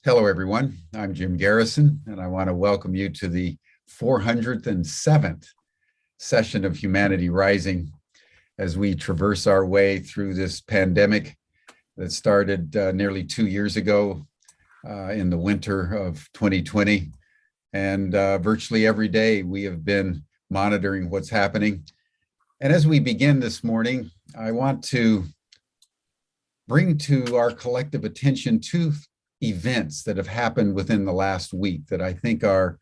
Hello, everyone. I'm Jim Garrison, and I want to welcome you to the 407th session of Humanity Rising as we traverse our way through this pandemic that started nearly 2 years ago in the winter of 2020. And virtually every day we have been monitoring what's happening. And as we begin this morning, I want to bring to our collective attention two events that have happened within the last week that I think are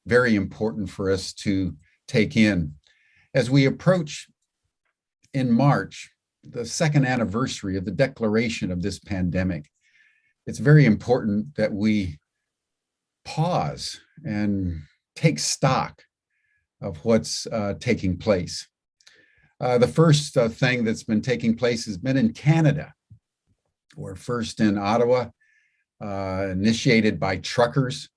very important for us to take in. As we approach in March, the second anniversary of the declaration of this pandemic, it's very important that we pause and take stock of what's taking place. The first thing that's been taking place has been in Canada. We're first in Ottawa, initiated by truckers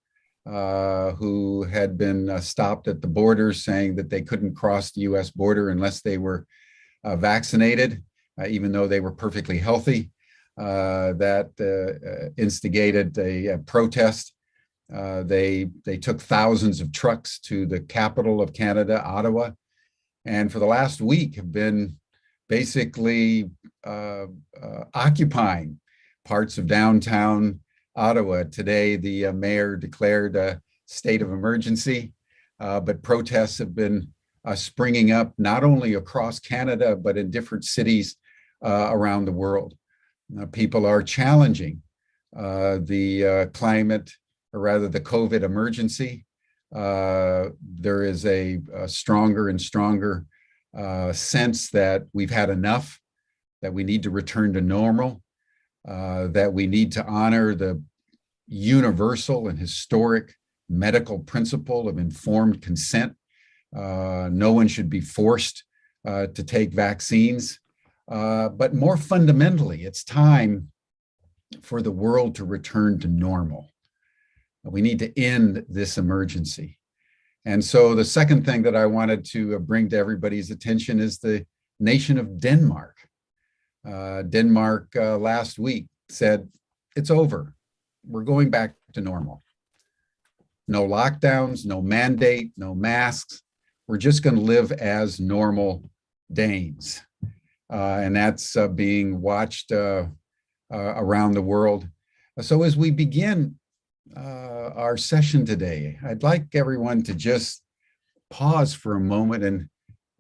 who had been stopped at the border saying that they couldn't cross the US border unless they were vaccinated, even though they were perfectly healthy. That instigated a protest. They took thousands of trucks to the capital of Canada, Ottawa, and for the last week have been basically occupying parts of downtown Ottawa. Today, the mayor declared a state of emergency, but protests have been springing up not only across Canada, but in different cities around the world. People are challenging the climate, or rather the COVID emergency. There is a stronger and stronger sense that we've had enough, that we need to return to normal, that we need to honor the universal and historic medical principle of informed consent. No one should be forced to take vaccines. But more fundamentally, it's time for the world to return to normal. We need to end this emergency. And so the second thing that I wanted to bring to everybody's attention is the nation of Denmark. Denmark last week said, it's over. We're going back to normal. No lockdowns, no mandate, no masks. We're just going to live as normal Danes. And that's being watched around the world. So as we begin our session today, I'd like everyone to just pause for a moment and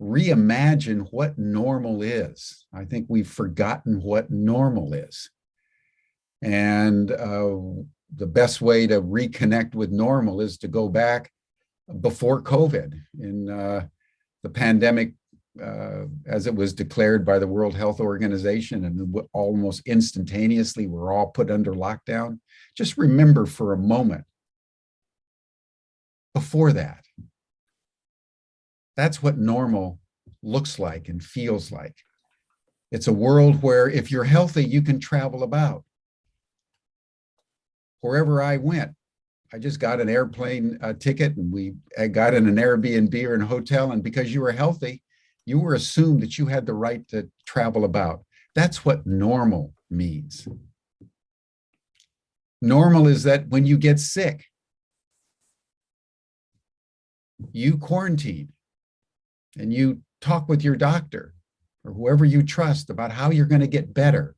reimagine what normal is. I think we've forgotten what normal is. And the best way to reconnect with normal is to go back before COVID. In the pandemic, as it was declared by the World Health Organization, and almost instantaneously we're all put under lockdown. Just remember for a moment, before that, that's what normal looks like and feels like. It's a world where if you're healthy, you can travel about. Wherever I went, I just got an airplane ticket, and we got in an Airbnb or a hotel, and because you were healthy, you were assumed that you had the right to travel about. That's what normal means. Normal is that when you get sick, you quarantine and you talk with your doctor or whoever you trust about how you're going to get better,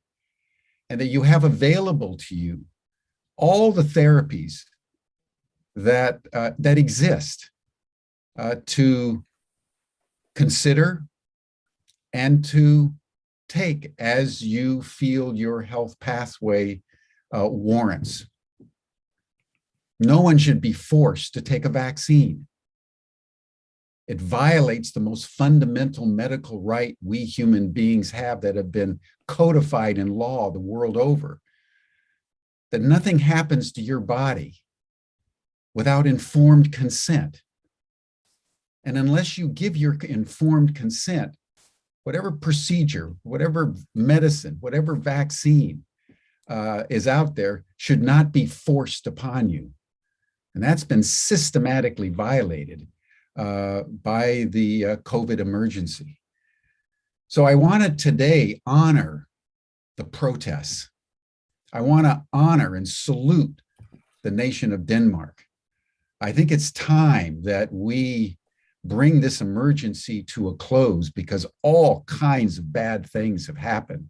and that you have available to you all the therapies that exist to consider and to take as you feel your health pathway warrants. No one should be forced to take a vaccine. It violates the most fundamental medical right we human beings have that have been codified in law the world over, that nothing happens to your body without informed consent. And unless you give your informed consent, whatever procedure, whatever medicine, whatever vaccine is out there should not be forced upon you. And that's been systematically violated by the COVID emergency. So I want to today honor the protests. I want to honor and salute the nation of Denmark. I think it's time that we bring this emergency to a close because all kinds of bad things have happened.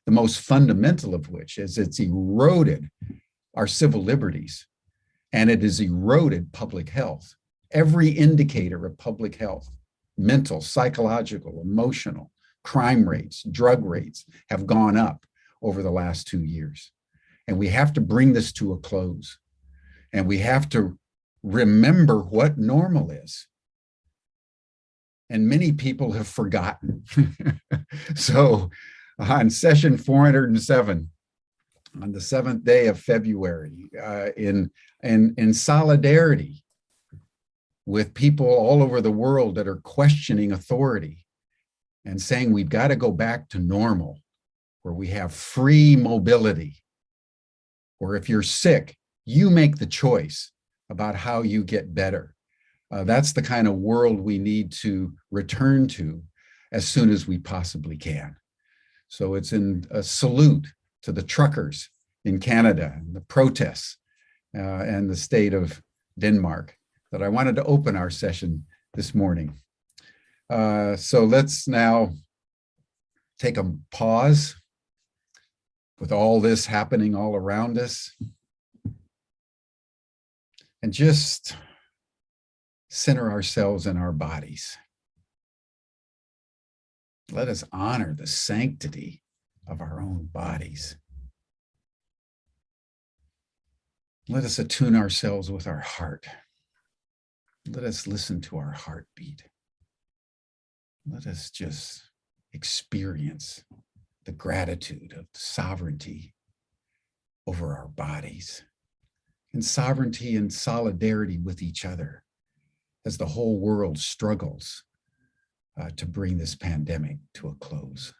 The most fundamental of which is it's eroded our civil liberties and it has eroded public health. Every indicator of public health, mental, psychological, emotional, crime rates, drug rates have gone up over the last 2 years. And we have to bring this to a close. And we have to remember what normal is. And many people have forgotten. So on session 407, on the 7th day of February, in solidarity with people all over the world that are questioning authority and saying we've got to go back to normal, where we have free mobility, or if you're sick, you make the choice about how you get better. That's the kind of world we need to return to as soon as we possibly can. So it's in a salute to the truckers in Canada, and the protests, and the state of Denmark that I wanted to open our session this morning. So let's now take a pause with all this happening all around us and just center ourselves in our bodies. Let us honor the sanctity of our own bodies. Let us attune ourselves with our heart. Let us listen to our heartbeat. Let us just experience the gratitude of sovereignty over our bodies and sovereignty and solidarity with each other as the whole world struggles to bring this pandemic to a close.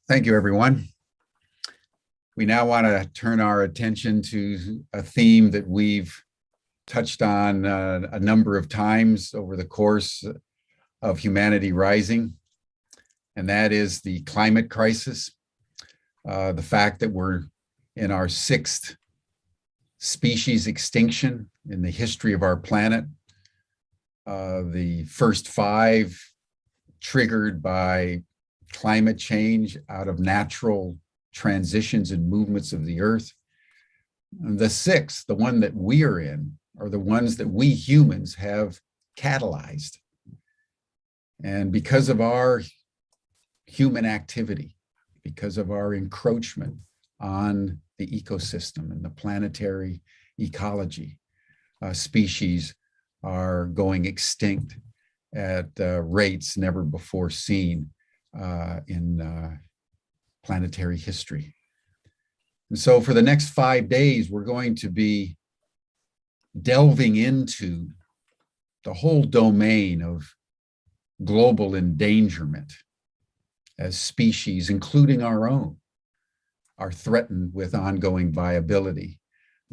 Thank you, everyone. We now want to turn our attention to a theme that we've touched on a number of times over the course of Humanity Rising, and that is the climate crisis, the fact that we're in our 6th species extinction in the history of our planet, the first 5 triggered by climate change out of natural transitions and movements of the earth. And the 6th, the one that we are in, are the ones that we humans have catalyzed. And because of our human activity, because of our encroachment on the ecosystem and the planetary ecology, species are going extinct at rates never before seen in planetary history. And so for the next 5 days, we're going to be delving into the whole domain of global endangerment as species, including our own. are threatened with ongoing viability,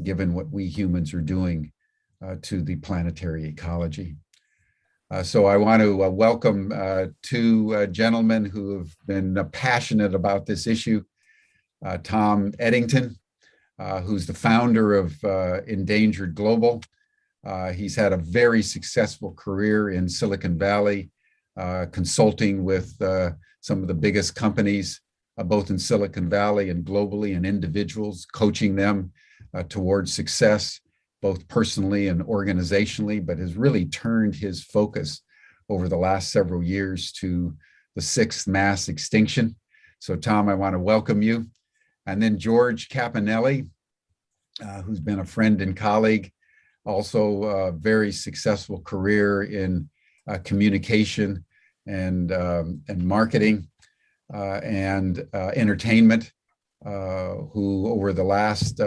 given what we humans are doing to the planetary ecology. So I want to welcome two gentlemen who have been passionate about this issue. Tom Eddington, who's the founder of Endangered Global. He's had a very successful career in Silicon Valley, consulting with some of the biggest companies, both in Silicon Valley and globally, and individuals, coaching them towards success, both personally and organizationally, but has really turned his focus over the last several years to the sixth mass extinction. So Tom, I want to welcome you. And then George Cappanelli, who's been a friend and colleague, also a very successful career in communication and marketing and entertainment, who over the last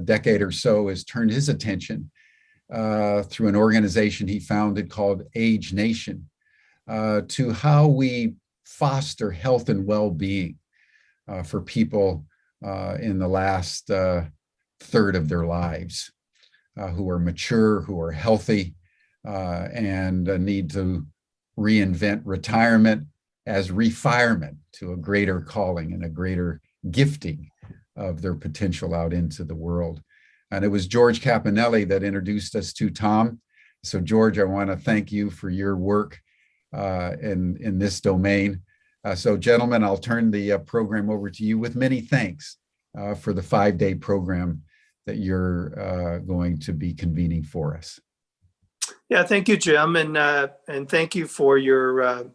decade or so has turned his attention through an organization he founded called Age Nation to how we foster health and well-being for people in the last third of their lives, who are mature, who are healthy, and need to reinvent retirement as refirement to a greater calling and a greater gifting of their potential out into the world. And it was George Cappanelli that introduced us to Tom. So George, I want to thank you for your work in this domain. So gentlemen, I'll turn the program over to you with many thanks for the 5-day program that you're going to be convening for us. Yeah, thank you, Jim, and thank you for your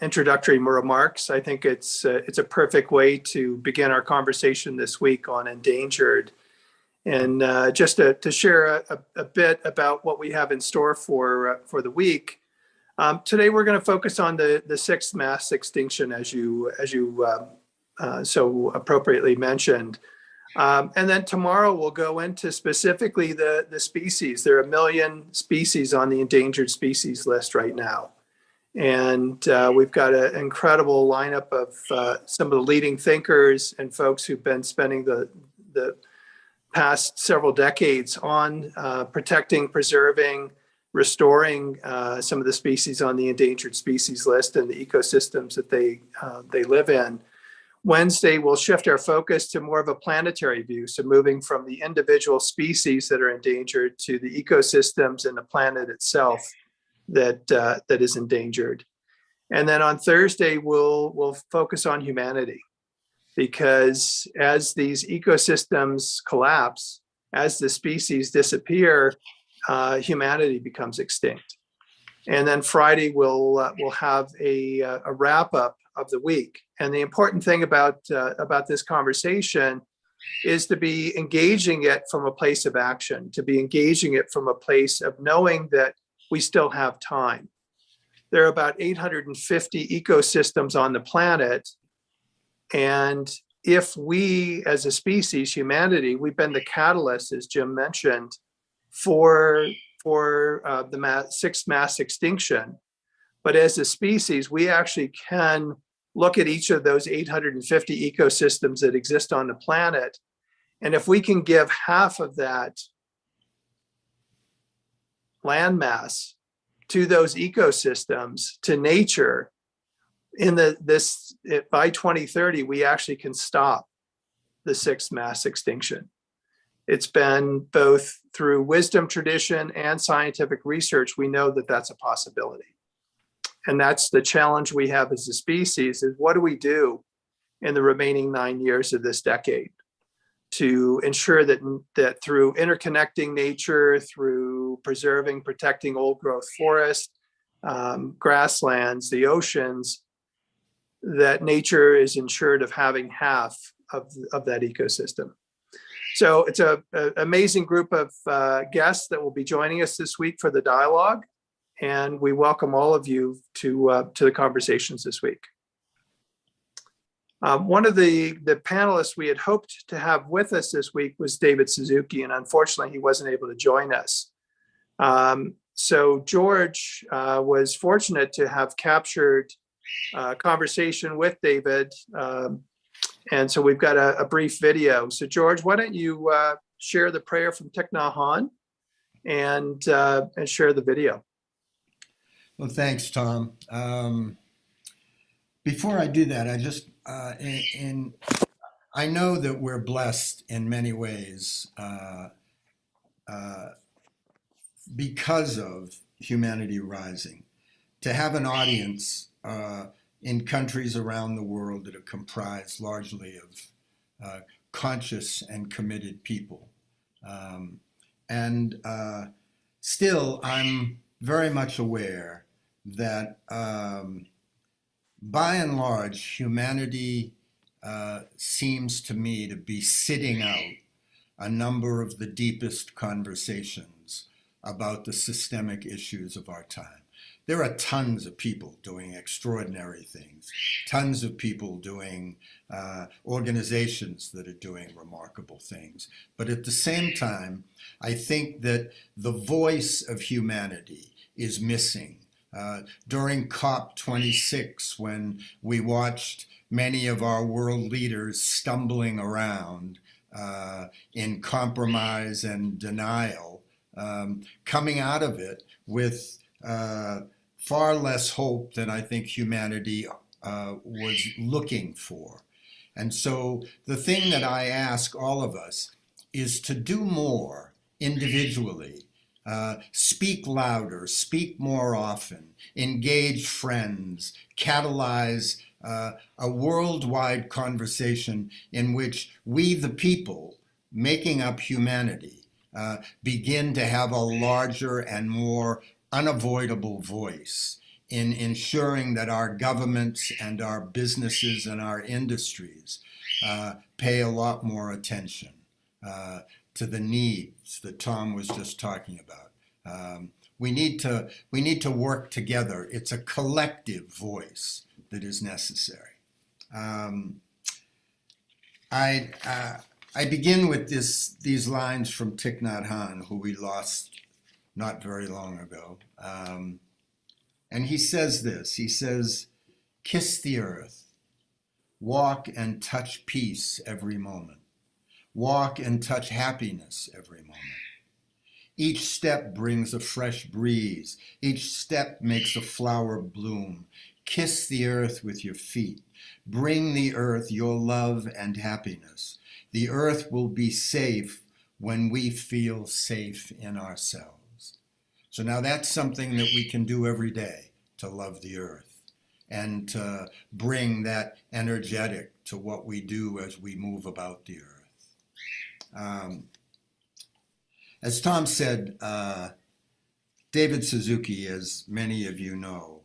introductory remarks. I think it's a perfect way to begin our conversation this week on endangered, and just to share a bit about what we have in store for the week. Today, we're going to focus on the sixth mass extinction, as you so appropriately mentioned. And then tomorrow we'll go into specifically the species. There are 1 million species on the endangered species list right now. And we've got an incredible lineup of some of the leading thinkers and folks who've been spending the past several decades on protecting, preserving, restoring some of the species on the endangered species list and the ecosystems that they live in. Wednesday, we'll shift our focus to more of a planetary view, so moving from the individual species that are endangered to the ecosystems and the planet itself that is endangered. And then on Thursday, we'll focus on humanity, because as these ecosystems collapse, as the species disappear, humanity becomes extinct. And then Friday, we'll have a wrap up of the week. And the important thing about this conversation is to be engaging it from a place of action, to be engaging it from a place of knowing that we still have time. There are about 850 ecosystems on the planet. And if we, as a species, humanity, we've been the catalyst, as Jim mentioned, for the sixth mass extinction. But as a species, we actually can look at each of those 850 ecosystems that exist on the planet. And if we can give half of that landmass to those ecosystems, to nature, by 2030, we actually can stop the sixth mass extinction. It's been both through wisdom tradition and scientific research, we know that that's a possibility. And that's the challenge we have as a species, is what do we do in the remaining 9 years of this decade to ensure that through interconnecting nature, through preserving, protecting old growth forest, grasslands, the oceans, that nature is ensured of having half of that ecosystem. So it's an amazing group of guests that will be joining us this week for the dialogue. And we welcome all of you to the conversations this week. One of the panelists we had hoped to have with us this week was David Suzuki, and unfortunately he wasn't able to join us. So George was fortunate to have captured a conversation with David And so we've got a brief video. So George, why don't you share the prayer from Thich Nhat Hanh and share the video. Well, thanks, Tom. Before I do that, I just, I know that we're blessed in many ways because of Humanity Rising. To have an audience in countries around the world that are comprised largely of conscious and committed people. Still, I'm very much aware that by and large, humanity seems to me to be sitting out a number of the deepest conversations about the systemic issues of our time. There are tons of people doing extraordinary things, tons of people doing organizations that are doing remarkable things. But at the same time, I think that the voice of humanity is missing. During COP26, when we watched many of our world leaders stumbling around in compromise and denial, coming out of it with far less hope than I think humanity was looking for. And so the thing that I ask all of us is to do more individually. Speak louder, speak more often, engage friends, catalyze a worldwide conversation in which we, the people, making up humanity, begin to have a larger and more unavoidable voice in ensuring that our governments and our businesses and our industries pay a lot more attention to the needs that Tom was just talking about. We need to work together. It's a collective voice that is necessary. I begin with these lines from Thich Nhat Hanh, who we lost not very long ago. And he says this, he says, "Kiss the earth, walk and touch peace every moment. Walk and touch happiness every moment. Each step brings a fresh breeze. Each step makes a flower bloom. Kiss the earth with your feet. Bring the earth your love and happiness. The earth will be safe when we feel safe in ourselves." So now that's something that we can do every day, to love the earth and to bring that energetic to what we do as we move about the earth. As Tom said, David Suzuki, as many of you know,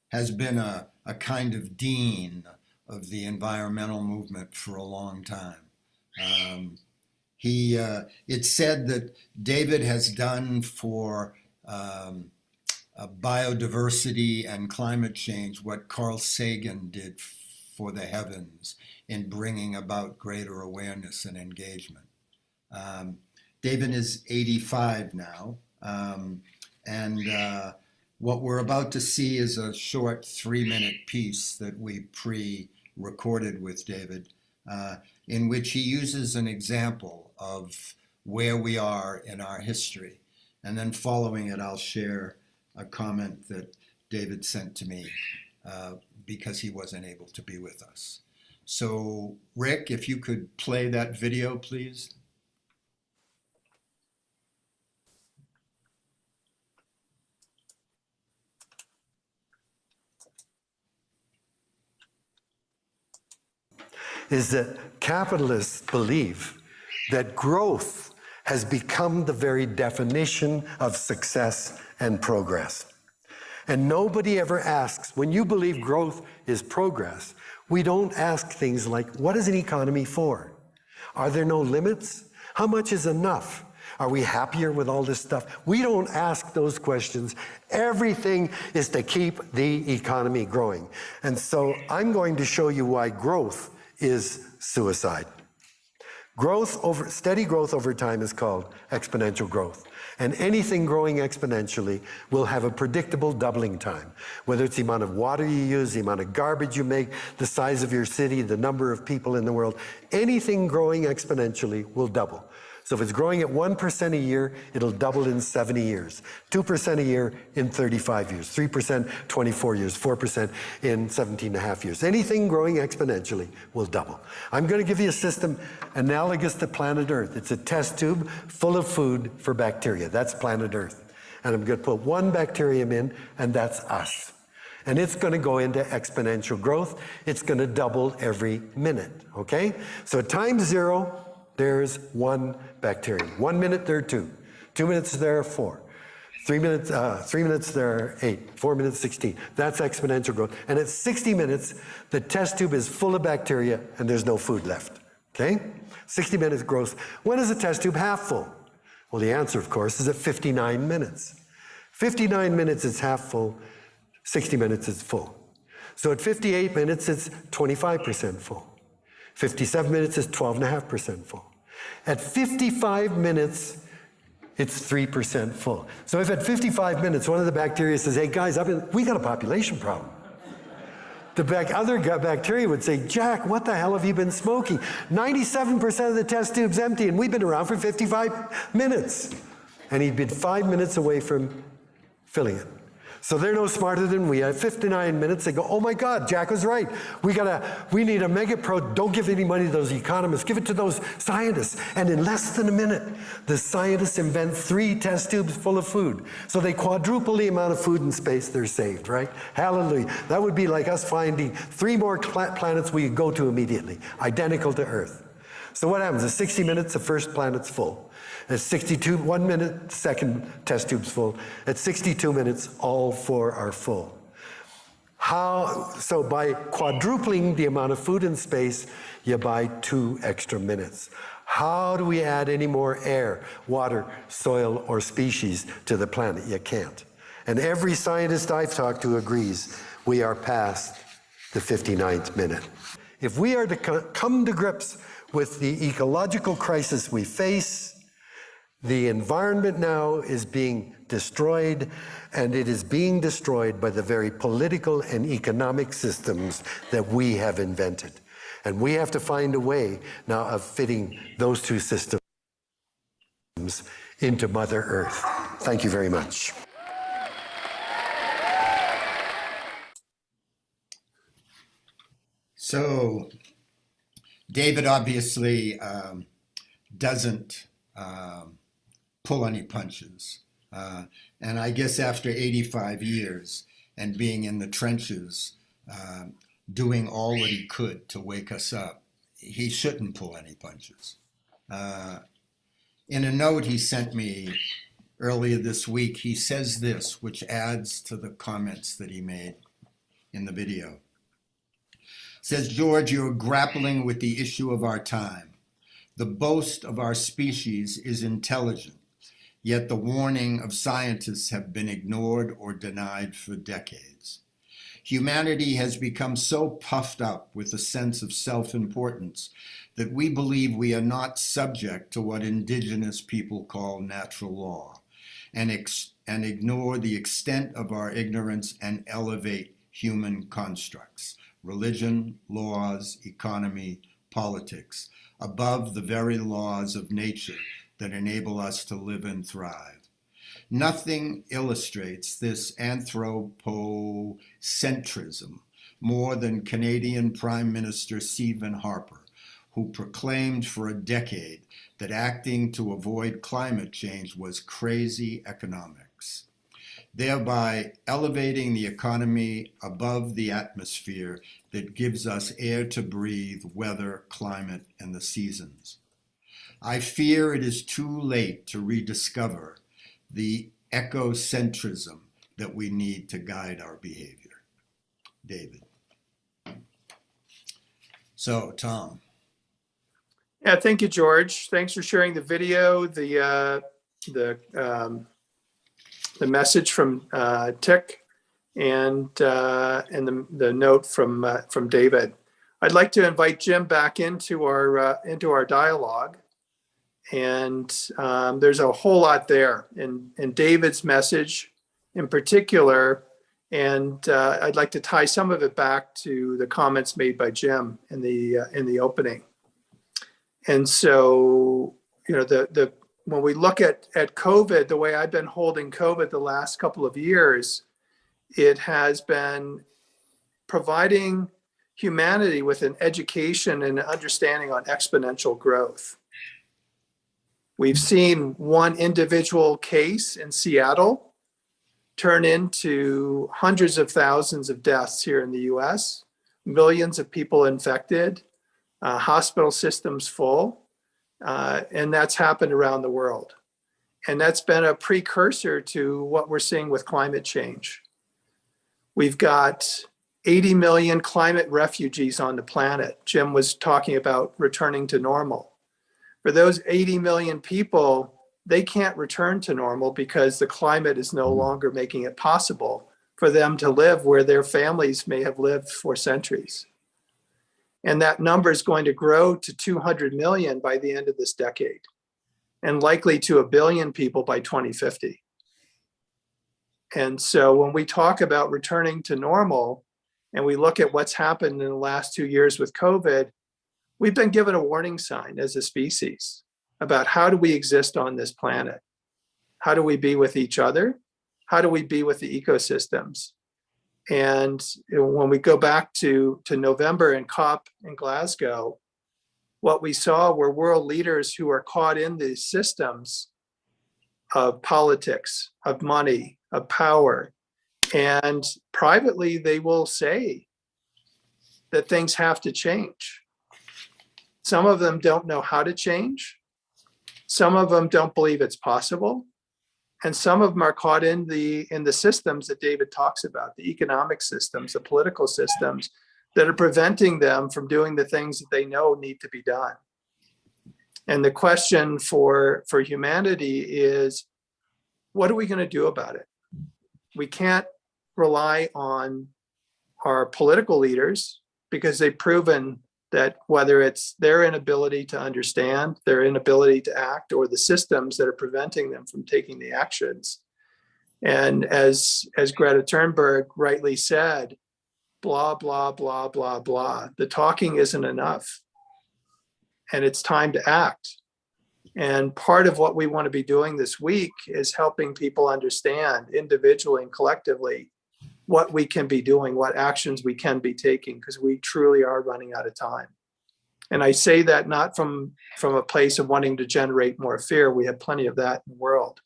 has been a kind of dean of the environmental movement for a long time. It's said that David has done for biodiversity and climate change what Carl Sagan did for the heavens in bringing about greater awareness and engagement. David is 85 now, and what we're about to see is a short 3-minute piece that we pre-recorded with David, in which he uses an example of where we are in our history. And then following it, I'll share a comment that David sent to me because he wasn't able to be with us. So Rick, if you could play that video, please. Is that capitalists believe that growth has become the very definition of success and progress. And nobody ever asks, when you believe growth is progress, we don't ask things like, what is an economy for? Are there no limits? How much is enough? Are we happier with all this stuff? We don't ask those questions. Everything is to keep the economy growing. And so I'm going to show you why growth is suicide. Steady growth over time is called exponential growth. And anything growing exponentially will have a predictable doubling time. Whether it's the amount of water you use, the amount of garbage you make, the size of your city, the number of people in the world, anything growing exponentially will double. So if it's growing at 1% a year, it'll double in 70 years, 2% a year in 35 years, 3% 24 years, 4% in 17 and a half years. Anything growing exponentially will double. I'm going to give you a system analogous to planet Earth. It's a test tube full of food for bacteria. That's planet Earth. And I'm going to put one bacterium in, and that's us. And it's going to go into exponential growth. It's going to double every minute, okay? So at time 0, there's one bacterium. 1 minute, there are 2. 2 minutes, there are 4. 3 minutes, there are 8. 4 minutes, 16. That's exponential growth. And at 60 minutes, the test tube is full of bacteria and there's no food left, okay? 60 minutes growth. When is the test tube half full? Well, the answer, of course, is at 59 minutes. 59 minutes, it's half full. 60 minutes, it's full. So at 58 minutes, it's 25% full. 57 minutes is 12.5% full. At 55 minutes, it's 3% full. So if at 55 minutes, one of the bacteria says, hey guys, we got a population problem. The other bacteria would say, Jack, what the hell have you been smoking? 97% of the test tube's empty and we've been around for 55 minutes. And he'd been 5 minutes away from filling it. So they're no smarter than we. At 59 minutes, they go, oh my God, Jack was right. We need a mega pro. Don't give any money to those economists. Give it to those scientists. And in less than a minute, the scientists invent 3 test tubes full of food. So they quadruple the amount of food and space they're saved, right? Hallelujah. That would be like us finding 3 more planets we could go to immediately, identical to Earth. So what happens? At 60 minutes, the first planet's full. At 62, 1 minute, second test tube's full. At 62 minutes, all 4 are full. So by quadrupling the amount of food and space, you buy 2 extra minutes. How do we add any more air, water, soil, or species to the planet? You can't. And every scientist I've talked to agrees we are past the 59th minute. If we are to come to grips with the ecological crisis we face, the environment now is being destroyed, and it is being destroyed by the very political and economic systems that we have invented. And we have to find a way now of fitting those 2 systems into Mother Earth. Thank you very much. So, David obviously doesn't pull any punches. And I guess after 85 years and being in the trenches, doing all that he could to wake us up, he shouldn't pull any punches. In a note he sent me earlier this week, he says this, which adds to the comments that he made in the video. Says, George, you're grappling with the issue of our time. The boast of our species is intelligent, yet the warning of scientists have been ignored or denied for decades. Humanity has become so puffed up with a sense of self-importance that we believe we are not subject to what indigenous people call natural law, and ignore the extent of our ignorance and elevate human constructs, religion, laws, economy, politics, above the very laws of nature that enable us to live and thrive. Nothing illustrates this anthropocentrism more than Canadian Prime Minister Stephen Harper, who proclaimed for a decade that acting to avoid climate change was crazy economics, thereby elevating the economy above the atmosphere that gives us air to breathe, weather, climate, and the seasons. I fear it is too late to rediscover the ecocentrism that we need to guide our behavior. David. So, Tom. Yeah, thank you, George. Thanks for sharing the video, the message from Tick, and the note from David. I'd like to invite Jim back into our dialogue. And there's a whole lot there in David's message in particular. And I'd like to tie some of it back to the comments made by Jim in the opening. And so, when we look at COVID, the way I've been holding COVID the last couple of years, it has been providing humanity with an education and an understanding on exponential growth. We've seen one individual case in Seattle turn into hundreds of thousands of deaths here in the US, millions of people infected, hospital systems full, and that's happened around the world. And that's been a precursor to what we're seeing with climate change. We've got 80 million climate refugees on the planet. Jim was talking about returning to normal. For those 80 million people, they can't return to normal because the climate is no longer making it possible for them to live where their families may have lived for centuries. And that number is going to grow to 200 million by the end of this decade, and likely to 1 billion people by 2050. And so when we talk about returning to normal, and we look at what's happened in the last 2 years with COVID, we've been given a warning sign as a species about how do we exist on this planet? How do we be with each other? How do we be with the ecosystems? And when we go back to November and COP in Glasgow, what we saw were world leaders who are caught in these systems of politics, of money, of power. And privately, they will say that things have to change. Some of them don't know how to change. Some of them don't believe it's possible. And some of them are caught in the systems that David talks about, the economic systems, the political systems that are preventing them from doing the things that they know need to be done. And the question for humanity is, what are we going to do about it? We can't rely on our political leaders because they've proven that whether it's their inability to understand, their inability to act, or the systems that are preventing them from taking the actions. And as Greta Thunberg rightly said, blah, blah, blah, blah, blah. The talking isn't enough. And it's time to act. And part of what we want to be doing this week is helping people understand individually and collectively what we can be doing, what actions we can be taking, because we truly are running out of time. And I say that not from a place of wanting to generate more fear. We have plenty of that in the world,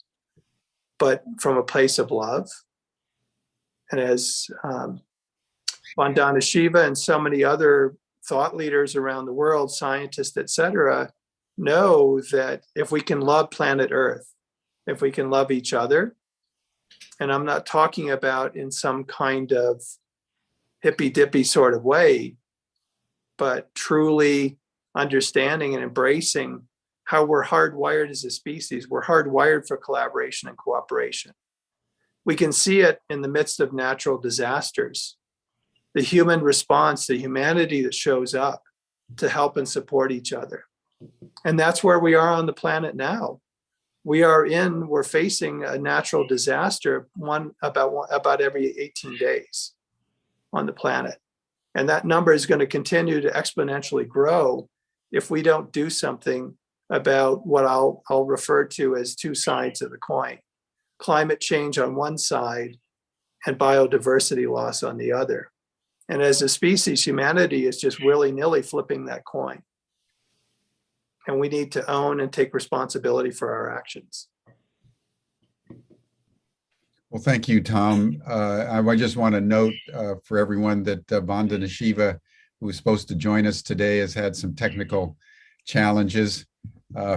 but from a place of love. And as Vandana Shiva and so many other thought leaders around the world, scientists, et cetera, know that if we can love planet Earth, if we can love each other, and I'm not talking about in some kind of hippy-dippy sort of way, but truly understanding and embracing how we're hardwired as a species. We're hardwired for collaboration and cooperation. We can see it in the midst of natural disasters. The human response, the humanity that shows up to help and support each other. And that's where we are on the planet now. We're facing a natural disaster, about every 18 days on the planet. And that number is going to continue to exponentially grow if we don't do something about what I'll refer to as two sides of the coin. Climate change on one side and biodiversity loss on the other. And as a species, humanity is just willy-nilly flipping that coin. And we need to own and take responsibility for our actions. Well, thank you, Tom. I just want to note for everyone that Vandana Shiva, who was supposed to join us today, has had some technical challenges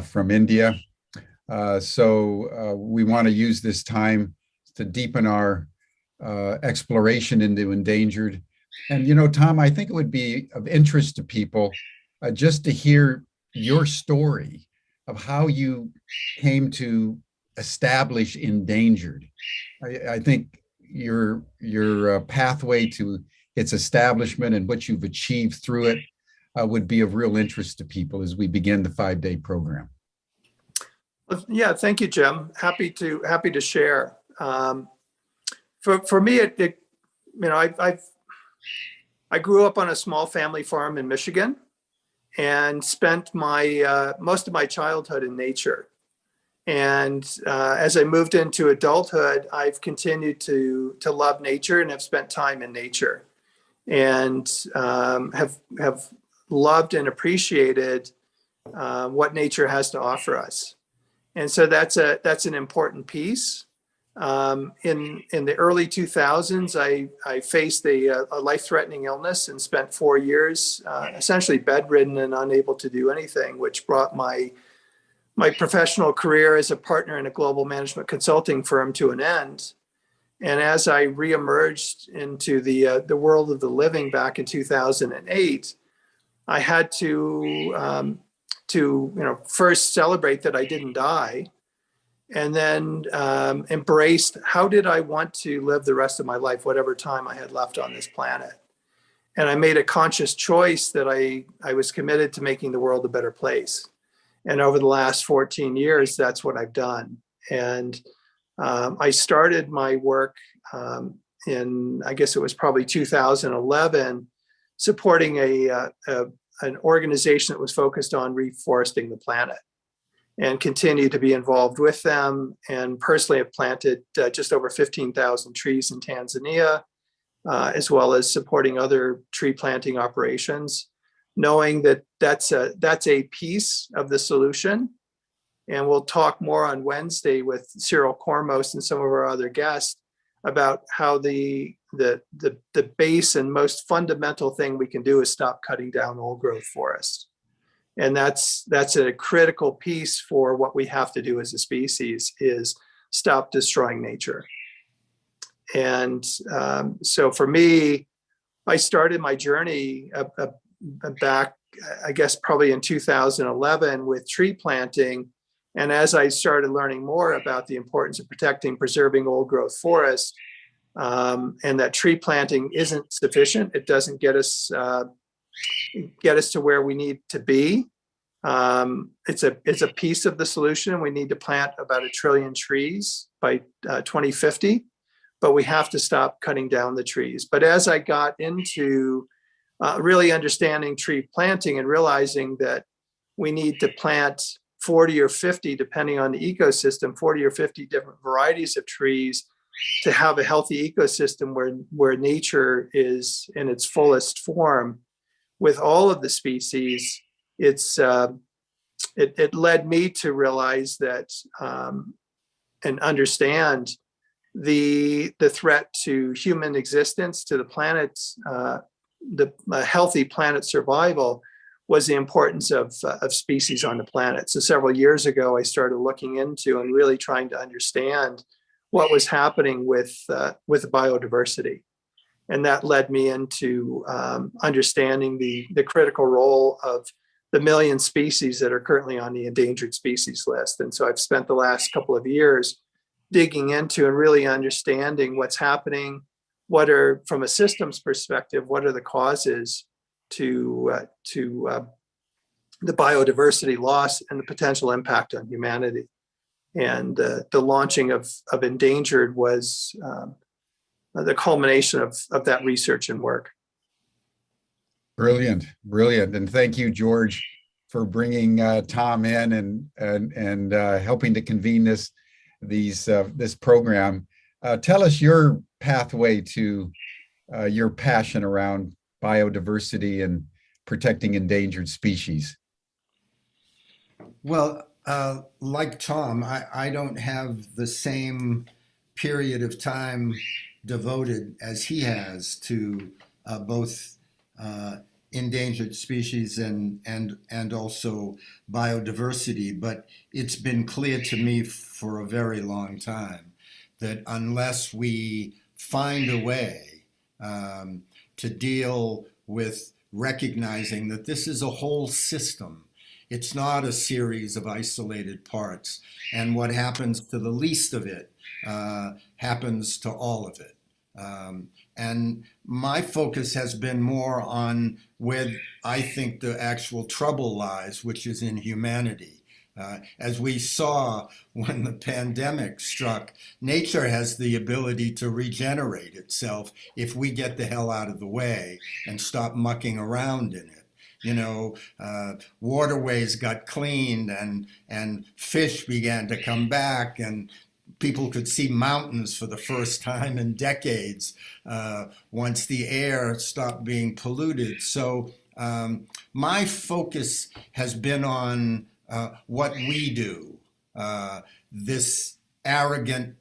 from India. So we want to use this time to deepen our exploration into endangered. And, you know, Tom, I think it would be of interest to people just to hear your story of how you came to establish endangered. I think your pathway to its establishment and what you've achieved through it would be of real interest to people as we begin the 5-day program. Yeah, thank you, Jim. Happy to share. For me, I grew up on a small family farm in Michigan and spent my most of my childhood in nature. And as I moved into adulthood, I've continued to love nature and have spent time in nature, and have loved and appreciated what nature has to offer us. And so that's an important piece. In the early 2000s, I faced a life-threatening illness and spent 4 years essentially bedridden and unable to do anything, which brought my professional career as a partner in a global management consulting firm to an end. And as I reemerged into the world of the living back in 2008, I had to first celebrate that I didn't die, and then embraced how did I want to live the rest of my life, whatever time I had left on this planet. And I made a conscious choice that I was committed to making the world a better place. And over the last 14 years, that's what I've done. And I started my work in, I guess it was probably 2011, supporting an organization that was focused on reforesting the planet, and continue to be involved with them. And personally have planted just over 15,000 trees in Tanzania, as well as supporting other tree planting operations, knowing that that's a piece of the solution. And we'll talk more on Wednesday with Cyril Kormos and some of our other guests about how the base and most fundamental thing we can do is stop cutting down old growth forests. And that's a critical piece for what we have to do as a species, is stop destroying nature. And so for me, I started my journey back, I guess, probably in 2011 with tree planting. And as I started learning more about the importance of protecting, preserving old growth forests, and that tree planting isn't sufficient, it doesn't get us to where we need to be. It's a piece of the solution. We need to plant about 1 trillion trees by 2050, but we have to stop cutting down the trees. But as I got into really understanding tree planting and realizing that we need to plant 40 or 50, depending on the ecosystem, 40 or 50 different varieties of trees to have a healthy ecosystem where nature is in its fullest form with all of the species, it led me to realize that and understand the threat to human existence, to the planet's the healthy planet survival, was the importance of species on the planet. So several years ago, I started looking into and really trying to understand what was happening with biodiversity. And that led me into understanding the critical role of the million species that are currently on the endangered species list. And so I've spent the last couple of years digging into and really understanding what's happening, what are, from a systems perspective, what are the causes to the biodiversity loss and the potential impact on humanity. And the launching of Endangered was the culmination of that research and work. Brilliant. And thank you, George, for bringing Tom in and helping to convene this program. Tell us your pathway to your passion around biodiversity and protecting endangered species. Well, like Tom, I don't have the same period of time devoted as he has to both endangered species and also biodiversity. But it's been clear to me for a very long time that unless we find a way to deal with recognizing that this is a whole system, it's not a series of isolated parts, and what happens to the least of it happens to all of it. And my focus has been more on where I think the actual trouble lies, which is in humanity. As we saw when the pandemic struck, nature has the ability to regenerate itself if we get the hell out of the way and stop mucking around in it. You know, waterways got cleaned and fish began to come back, and people could see mountains for the first time in decades once the air stopped being polluted. So my focus has been on what we do, this arrogant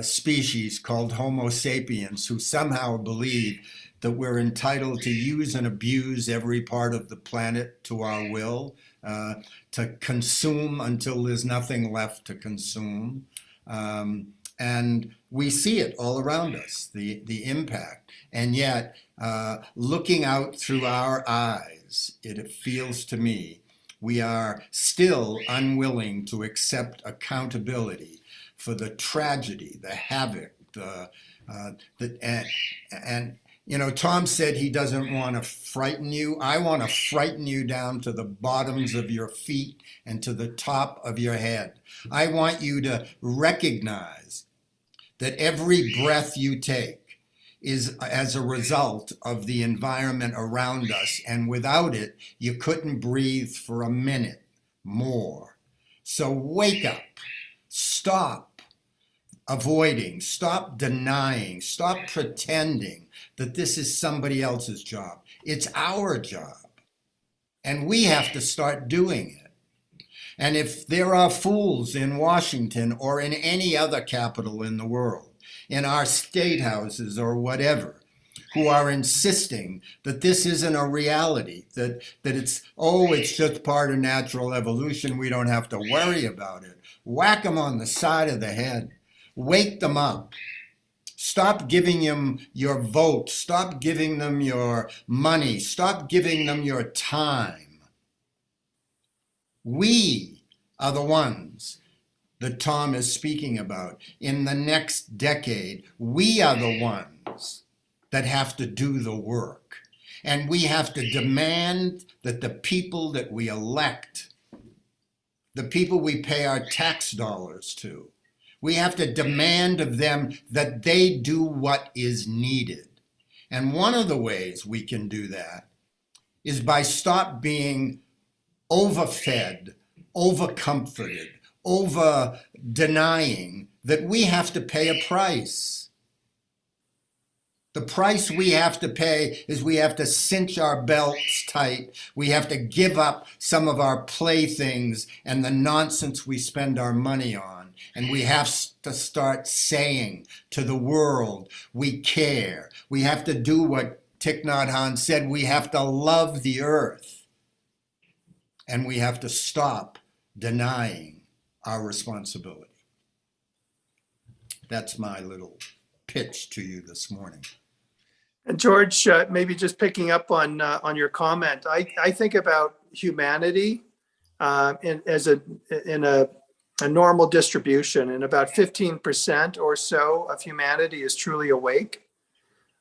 species called Homo sapiens, who somehow believe that we're entitled to use and abuse every part of the planet to our will, to consume until there's nothing left to consume. And we see it all around us, the impact. And yet, looking out through our eyes, it feels to me, we are still unwilling to accept accountability for the tragedy, the havoc, and you know, Tom said he doesn't want to frighten you. I want to frighten you down to the bottoms of your feet and to the top of your head. I want you to recognize that every breath you take is as a result of the environment around us, and without it, you couldn't breathe for a minute more. So wake up, stop avoiding, stop denying, stop pretending that this is somebody else's job. It's our job, and we have to start doing it. And if there are fools in Washington or in any other capital in the world, in our state houses or whatever, who are insisting that this isn't a reality, that it's just part of natural evolution, we don't have to worry about it, whack them on the side of the head. Wake them up. Stop giving them your vote. Stop giving them your money. Stop giving them your time. We are the ones that Tom is speaking about. In the next decade, we are the ones that have to do the work. And we have to demand that the people that we elect, the people we pay our tax dollars to, we have to demand of them that they do what is needed. And one of the ways we can do that is by stop being overfed, overcomforted, over denying that we have to pay a price. The price we have to pay is we have to cinch our belts tight. We have to give up some of our playthings and the nonsense we spend our money on. And we have to start saying to the world, we care. We have to do what Thich Nhat Hanh said, we have to love the earth. And we have to stop denying our responsibility. That's my little pitch to you this morning. And George, maybe just picking up on your comment, I think about humanity in a normal distribution, and about 15% or so of humanity is truly awake.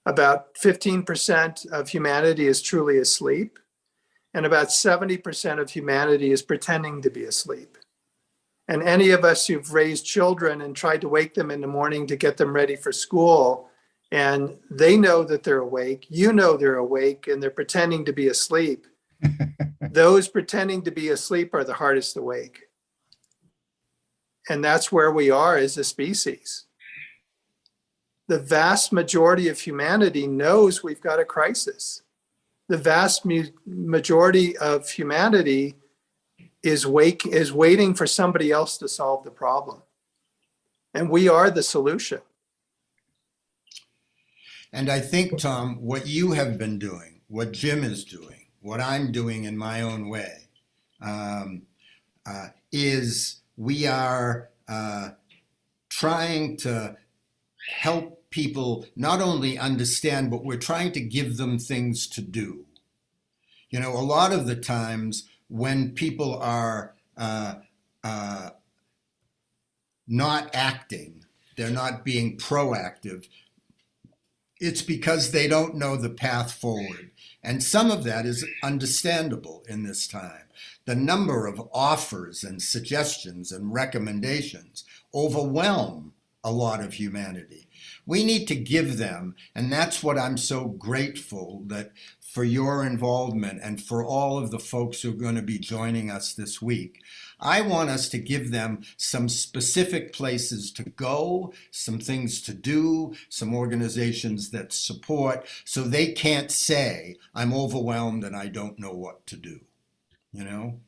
About 15% of humanity is truly asleep, and about 70% of humanity is pretending to be asleep. And any of us who've raised children and tried to wake them in the morning to get them ready for school, and they know that they're awake, you know they're awake, and they're pretending to be asleep. Those pretending to be asleep are the hardest awake. And that's where we are as a species. The vast majority of humanity knows we've got a crisis. The vast majority of humanity is waiting for somebody else to solve the problem. And we are the solution. And I think, Tom, what you have been doing, what Jim is doing, what I'm doing in my own way, is we are trying to help people not only understand, but we're trying to give them things to do. You know, a lot of the times when people are not acting, they're not being proactive, It's because they don't know the path forward. And some of that is understandable in this time. The number of offers and suggestions and recommendations overwhelm a lot of humanity. We need to give them, and that's what I'm so grateful that for your involvement and for all of the folks who are going to be joining us this week. I want us to give them some specific places to go, some things to do, some organizations that support, so they can't say, I'm overwhelmed and I don't know what to do. You know,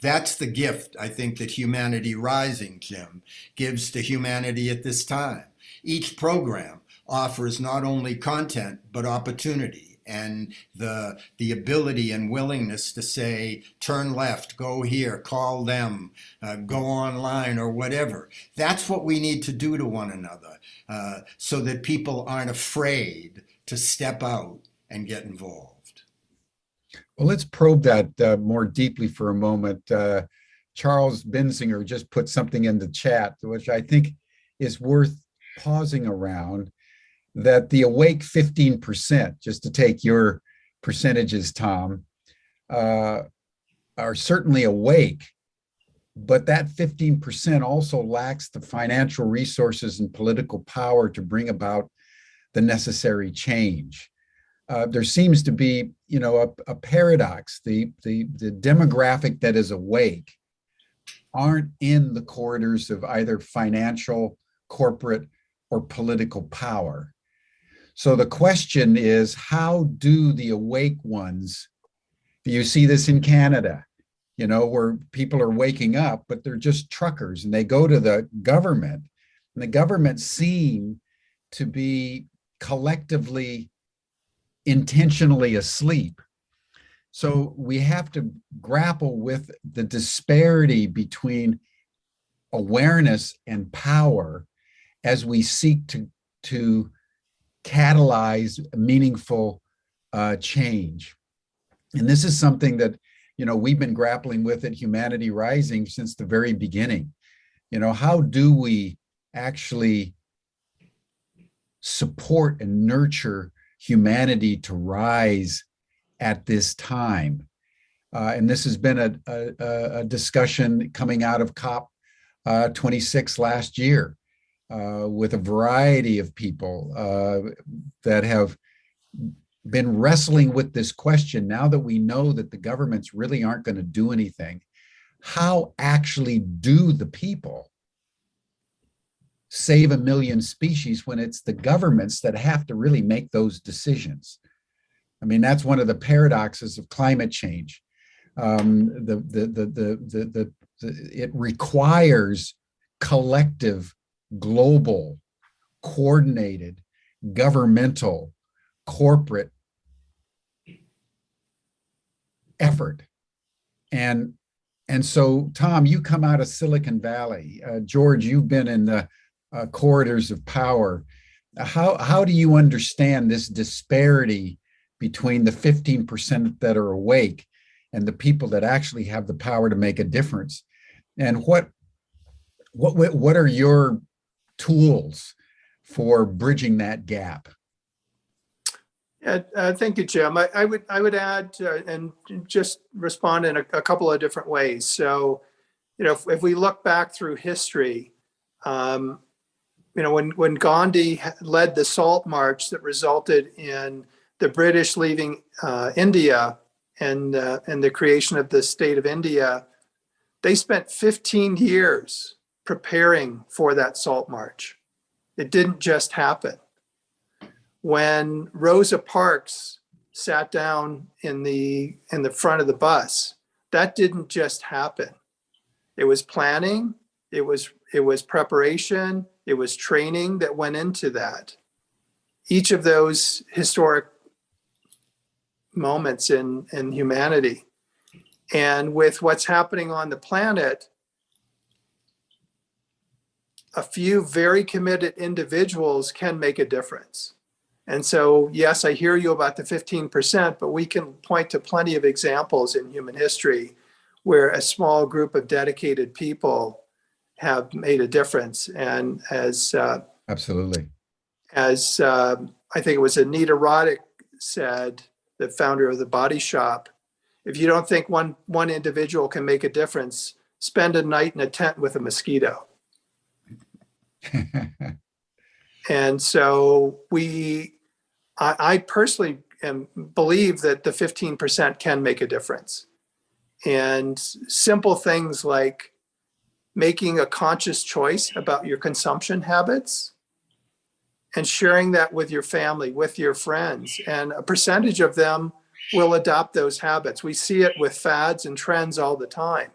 that's the gift, I think, that Humanity Rising, Jim, gives to humanity at this time. Each program offers not only content, but opportunity and the ability and willingness to say, turn left, go here, call them, go online or whatever. That's what we need to do to one another so that people aren't afraid to step out and get involved. Well, let's probe that more deeply for a moment. Charles Benzinger just put something in the chat, which I think is worth pausing around, that the awake 15%, just to take your percentages, Tom, are certainly awake, but that 15% also lacks the financial resources and political power to bring about the necessary change. There seems to be, a paradox. The demographic that is awake aren't in the corridors of either financial, corporate, or political power. So the question is, how do the awake ones, you see this in Canada, where people are waking up, but they're just truckers and they go to the government, and the government seem to be collectively, intentionally asleep. So we have to grapple with the disparity between awareness and power as we seek to catalyze meaningful change. And this is something that, we've been grappling with at Humanity Rising since the very beginning. How do we actually support and nurture humanity to rise at this time? And this has been a discussion coming out of COP 26 last year. With a variety of people that have been wrestling with this question. Now that we know that the governments really aren't going to do anything, how actually do the people save 1 million species when it's the governments that have to really make those decisions? I mean, that's one of the paradoxes of climate change. It requires collective, global, coordinated, governmental, corporate effort. And so, Tom, you come out of Silicon Valley. George, you've been in the corridors of power. How do you understand this disparity between the 15% that are awake and the people that actually have the power to make a difference? And what are your tools for bridging that gap? Yeah, thank you, Jim. I would add and just respond in a couple of different ways. So, if we look back through history, when Gandhi led the Salt March that resulted in the British leaving India and the creation of the state of India, they spent 15 years preparing for that Salt March. It didn't just happen. When Rosa Parks sat down in the front of the bus, that didn't just happen. It was planning, it was preparation, it was training that went into that. Each of those historic moments in humanity. And with what's happening on the planet, a few very committed individuals can make a difference. And so, yes, I hear you about the 15%, but we can point to plenty of examples in human history where a small group of dedicated people have made a difference. And as absolutely, as I think it was Anita Roddick said, the founder of the Body Shop, if you don't think one individual can make a difference, spend a night in a tent with a mosquito. And so I personally believe that the 15% can make a difference. And simple things like making a conscious choice about your consumption habits and sharing that with your family, with your friends. And a percentage of them will adopt those habits. We see it with fads and trends all the time.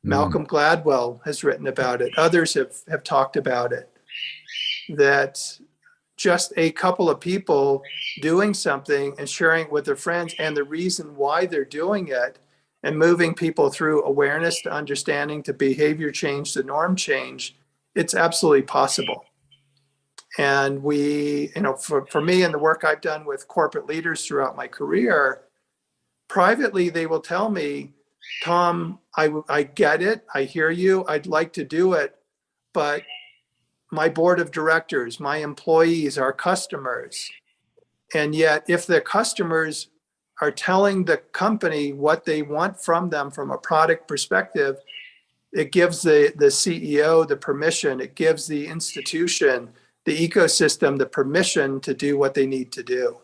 Malcolm Gladwell has written about it. Others have talked about it. That just a couple of people doing something and sharing it with their friends and the reason why they're doing it and moving people through awareness to understanding to behavior change to norm change, it's absolutely possible. And for me and the work I've done with corporate leaders throughout my career, privately, they will tell me, Tom, I get it. I hear you. I'd like to do it. But my board of directors, my employees, our customers, and yet if the customers are telling the company what they want from them from a product perspective, it gives the CEO the permission, it gives the institution, the ecosystem, the permission to do what they need to do.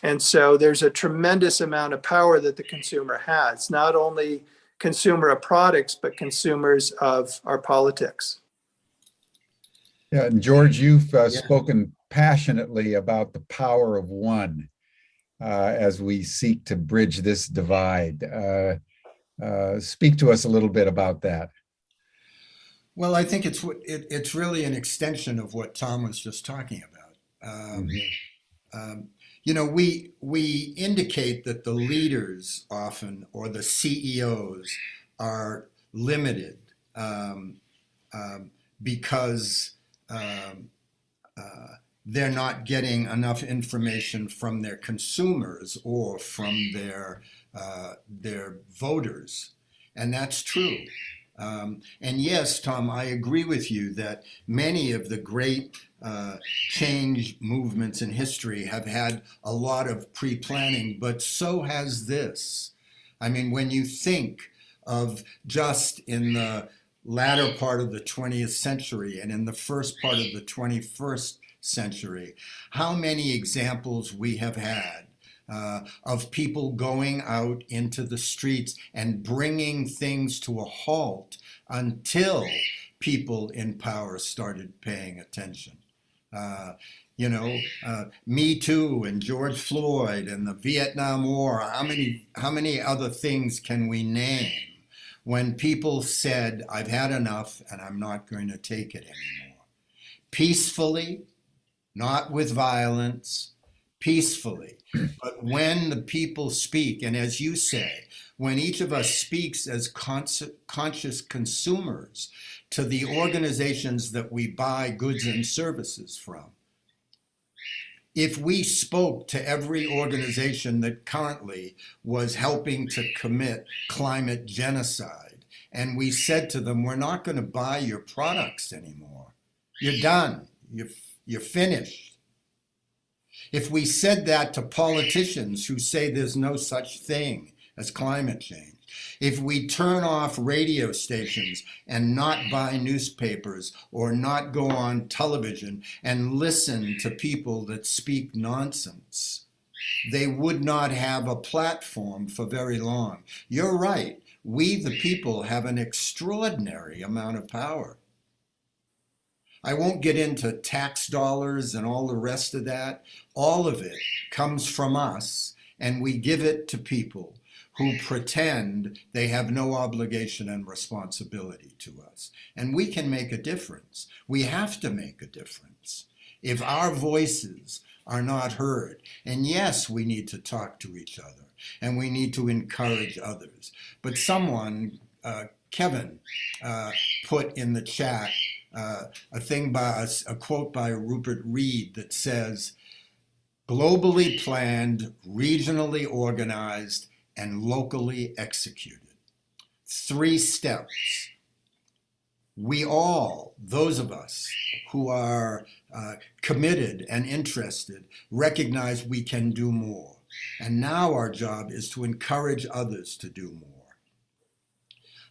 And so there's a tremendous amount of power that the consumer has, not only consumer of products, but consumers of our politics. Yeah, and George, you've spoken passionately about the power of one as we seek to bridge this divide. Speak to us a little bit about that. Well, I think it's really an extension of what Tom was just talking about. We indicate that the leaders often, or the CEOs, are limited because they're not getting enough information from their consumers or from their voters, and that's true. And yes, Tom, I agree with you that many of the great change movements in history have had a lot of pre-planning, but so has this. I mean, when you think of just in the latter part of the 20th century and in the first part of the 21st century, how many examples we have had of people going out into the streets and bringing things to a halt until people in power started paying attention. Me Too and George Floyd and the Vietnam War. How many other things can we name when people said, I've had enough and I'm not going to take it anymore? Peacefully, not with violence, peacefully. But when the people speak, and as you say, when each of us speaks as conscious consumers to the organizations that we buy goods and services from, if we spoke to every organization that currently was helping to commit climate genocide, and we said to them, we're not going to buy your products anymore. You're done. You're finished. If we said that to politicians who say there's no such thing as climate change, if we turn off radio stations and not buy newspapers or not go on television and listen to people that speak nonsense, they would not have a platform for very long. You're right. We, the people, have an extraordinary amount of power. I won't get into tax dollars and all the rest of that. All of it comes from us, and we give it to people who pretend they have no obligation and responsibility to us. And we can make a difference. We have to make a difference if our voices are not heard. And yes, we need to talk to each other, and we need to encourage others. But someone, Kevin, put in the chat a quote by Rupert Reed that says, globally planned, regionally organized, and locally executed. 3 steps. We all, those of us who are committed and interested recognize we can do more. And now our job is to encourage others to do more.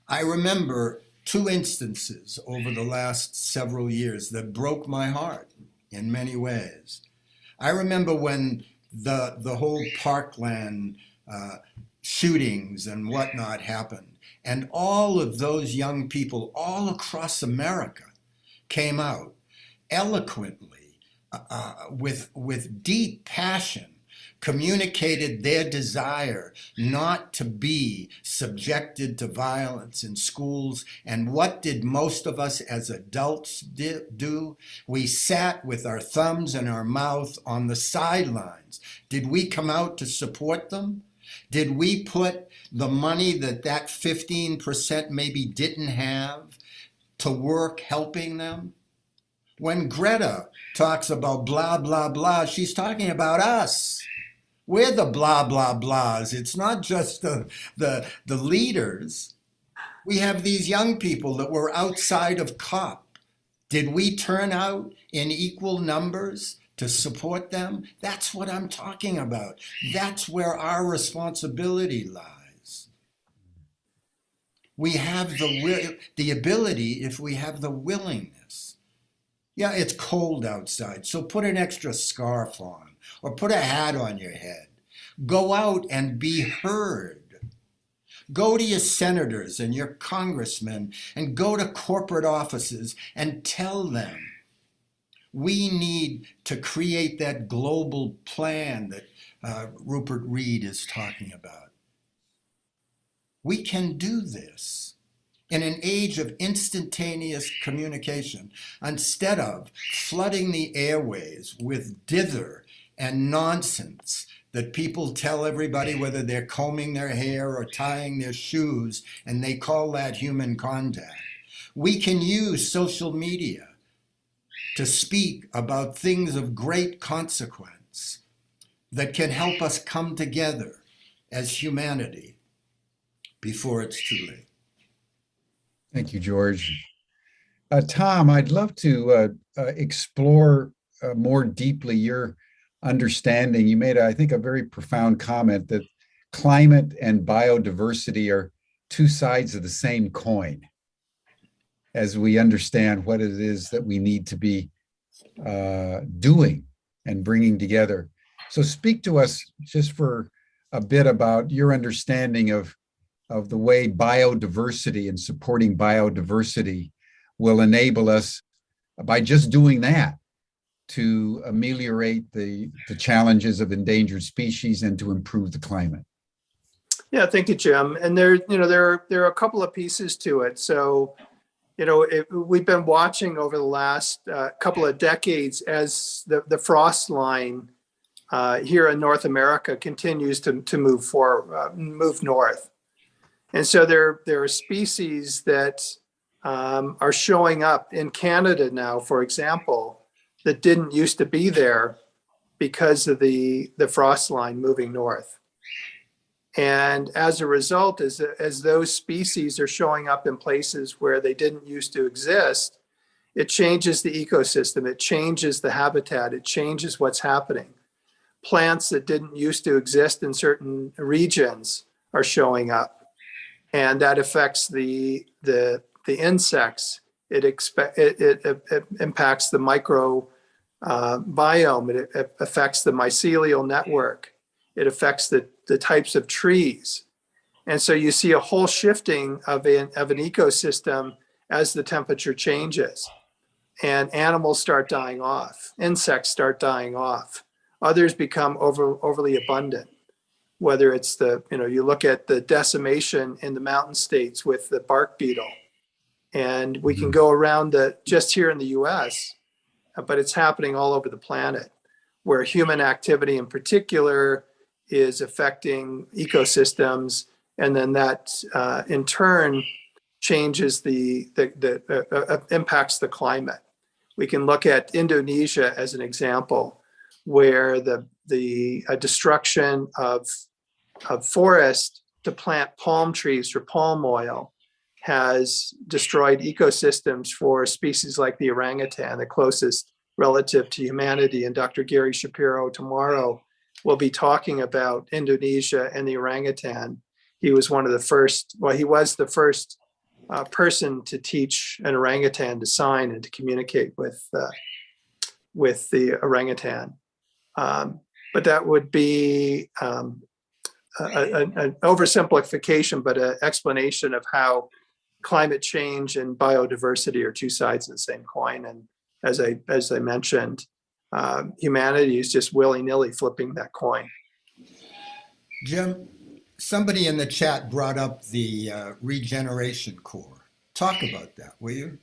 I remember two instances over the last several years that broke my heart in many ways. I remember when the whole Parkland shootings and whatnot happened, and all of those young people all across America came out eloquently, with deep passion, communicated their desire not to be subjected to violence in schools. And what did most of us as adults do? We sat with our thumbs in our mouth on the sidelines. Did we come out to support them? Did we put the money that 15% maybe didn't have to work helping them? When Greta talks about blah, blah, blah, she's talking about us. We're the blah, blah, blahs. It's not just the leaders. We have these young people that were outside of COP. Did we turn out in equal numbers to support them? That's what I'm talking about. That's where our responsibility lies. We have the ability if we have the willingness. Yeah, it's cold outside, so put an extra scarf on or put a hat on your head. Go out and be heard. Go to your senators and your congressmen and go to corporate offices and tell them we need to create that global plan that Rupert Reed is talking about. We can do this. In an age of instantaneous communication, instead of flooding the airways with dither and nonsense that people tell everybody, whether they're combing their hair or tying their shoes, and they call that human contact. We can use social media to speak about things of great consequence that can help us come together as humanity before it's too late. Thank you, George. Tom, I'd love to explore more deeply your understanding. You made, I think, a very profound comment that climate and biodiversity are two sides of the same coin as we understand what it is that we need to be doing and bringing together. So speak to us just for a bit about your understanding of the way biodiversity and supporting biodiversity will enable us, by just doing that, to ameliorate the challenges of endangered species and to improve the climate. Yeah, thank you, Jim. And there are a couple of pieces to it. So, we've been watching over the last couple of decades as the frost line here in North America continues to move north. And so there are species that are showing up in Canada now, for example, that didn't used to be there because of the frost line moving north. And as a result, as those species are showing up in places where they didn't used to exist, it changes the ecosystem, it changes the habitat, it changes what's happening. Plants that didn't used to exist in certain regions are showing up. And that affects the insects. It impacts the micro biome. It affects the mycelial network. It affects the types of trees. And so you see a whole shifting of an ecosystem as the temperature changes. And animals start dying off. Insects start dying off. Others become overly abundant. Whether it's you look at the decimation in the mountain states with the bark beetle, and we can go around just here in the US, but it's happening all over the planet, where human activity in particular is affecting ecosystems, and then that in turn changes impacts the climate. We can look at Indonesia as an example, where the destruction of forest to plant palm trees for palm oil has destroyed ecosystems for species like the orangutan, the closest relative to humanity. And Dr. Gary Shapiro tomorrow will be talking about Indonesia and the orangutan. He was one of the first, well, he was the first person to teach an orangutan to sign and to communicate with the orangutan. But that would be an oversimplification, but an explanation of how climate change and biodiversity are two sides of the same coin. And as I mentioned, humanity is just willy-nilly flipping that coin. Jim, somebody in the chat brought up the regeneration core. Talk about that, will you?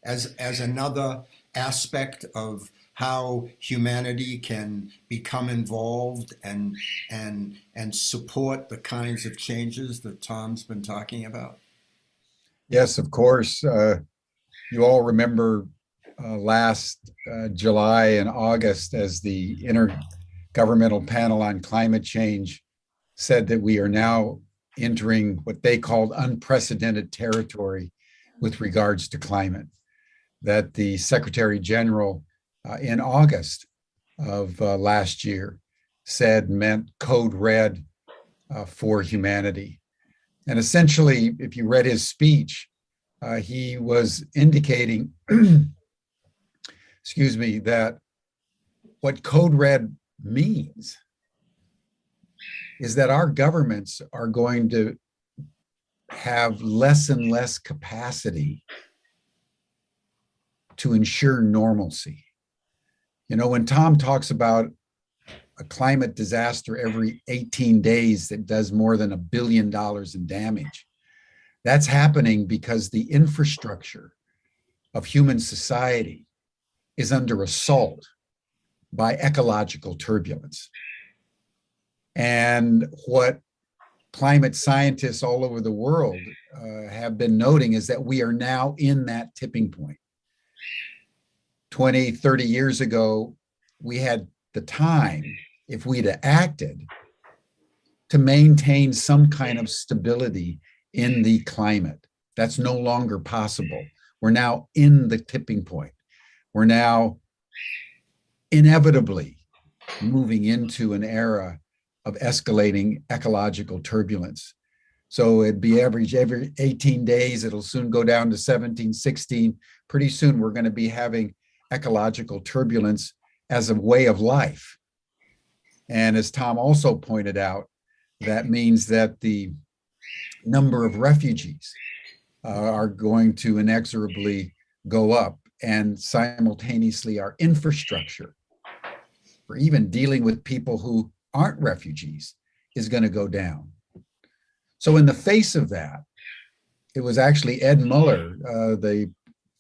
As another aspect of how humanity can become involved and support the kinds of changes that Tom's been talking about. Yes, of course. You all remember last July and August, as the Intergovernmental Panel on Climate Change said that we are now entering what they called unprecedented territory with regards to climate, that the Secretary General in August of last year said meant code red for humanity. And essentially, if you read his speech, he was indicating, excuse me, that what code red means is that our governments are going to have less and less capacity to ensure normalcy. You know, when Tom talks about a climate disaster every 18 days that does more than $1 billion in damage, that's happening because the infrastructure of human society is under assault by ecological turbulence. And what climate scientists all over the world have been noting is that we are now in that tipping point. 20, 30 years ago, we had the time, if we'd have acted, to maintain some kind of stability in the climate. That's no longer possible. We're now in the tipping point. We're now inevitably moving into an era of escalating ecological turbulence. So it'd be average every 18 days, it'll soon go down to 17, 16. Pretty soon we're going to be having ecological turbulence as a way of life. And as Tom also pointed out, that means that the number of refugees are going to inexorably go up, and simultaneously our infrastructure for even dealing with people who aren't refugees is going to go down. So in the face of that, it was actually Ed Muller, the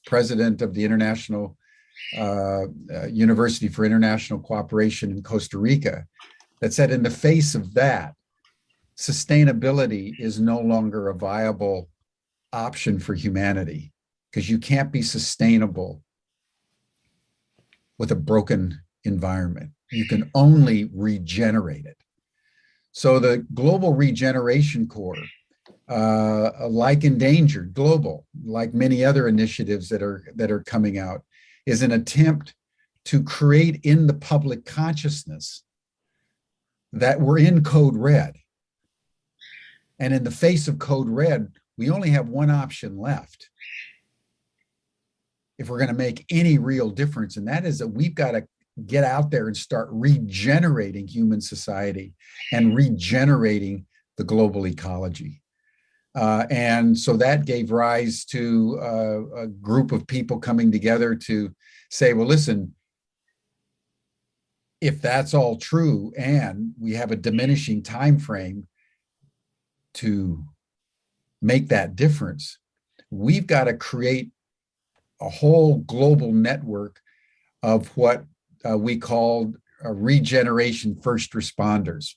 president of the International University for International Cooperation in Costa Rica, that said in the face of that, sustainability is no longer a viable option for humanity, because you can't be sustainable with a broken environment. You can only regenerate it. So the Global Regeneration Corps, like Endangered Global, like many other initiatives that are coming out, is an attempt to create in the public consciousness that we're in code red. And in the face of code red, we only have one option left if we're going to make any real difference. And that is that we've got to get out there and start regenerating human society and regenerating the global ecology. And so that gave rise to a group of people coming together to say, well, listen, if that's all true and we have a diminishing time frame to make that difference, we've got to create a whole global network of what we called regeneration first responders,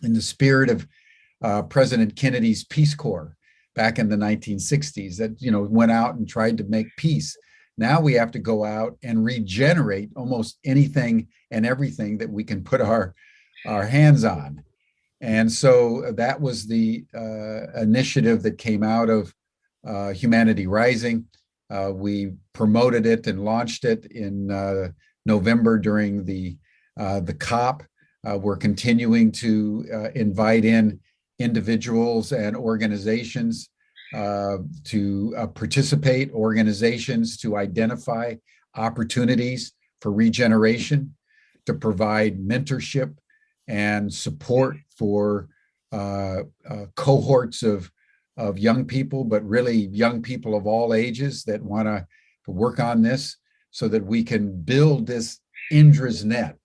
in the spirit of President Kennedy's Peace Corps back in the 1960s that, you know, went out and tried to make peace. Now we have to go out and regenerate almost anything and everything that we can put our hands on. And so that was the initiative that came out of Humanity Rising. We promoted it and launched it in November during the COP. We're continuing to invite in individuals and organizations to participate, organizations to identify opportunities for regeneration, to provide mentorship and support for cohorts of young people, but really young people of all ages that want to work on this so that we can build this Indra's net,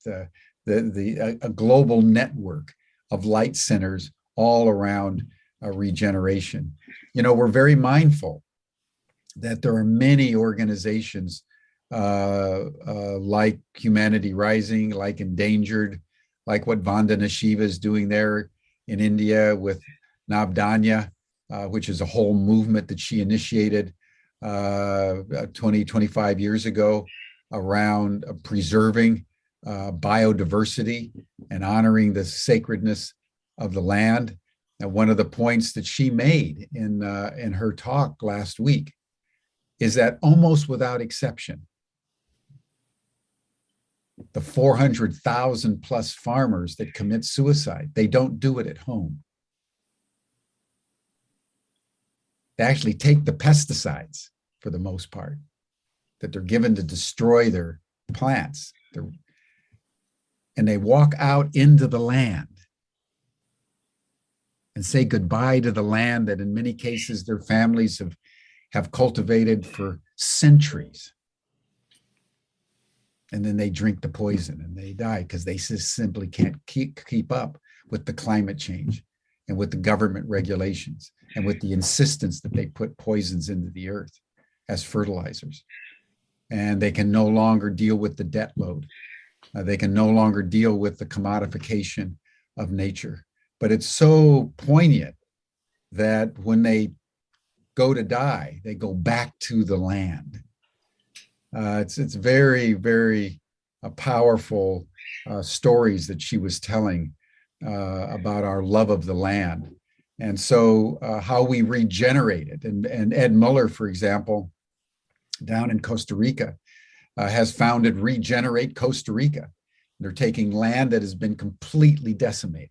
a global network of light centers all around regeneration. You know, we're very mindful that there are many organizations like Humanity Rising, like Endangered, like what Vandana Shiva is doing there in India with Navdanya, which is a whole movement that she initiated 20, 25 years ago around preserving biodiversity and honoring the sacredness of the land. And one of the points that she made in her talk last week is that almost without exception, the 400,000 plus farmers that commit suicide, they don't do it at home. They actually take the pesticides for the most part that they're given to destroy their plants. And they walk out into the land and say goodbye to the land that in many cases their families have cultivated for centuries. And then they drink the poison and they die because they just simply can't keep up with the climate change and with the government regulations and with the insistence that they put poisons into the earth as fertilizers. And they can no longer deal with the debt load. They can no longer deal with the commodification of nature. But it's so poignant that when they go to die, they go back to the land. It's very, very powerful stories that she was telling about our love of the land. And so how we regenerate it. And Ed Muller, for example, down in Costa Rica, has founded Regenerate Costa Rica. They're taking land that has been completely decimated.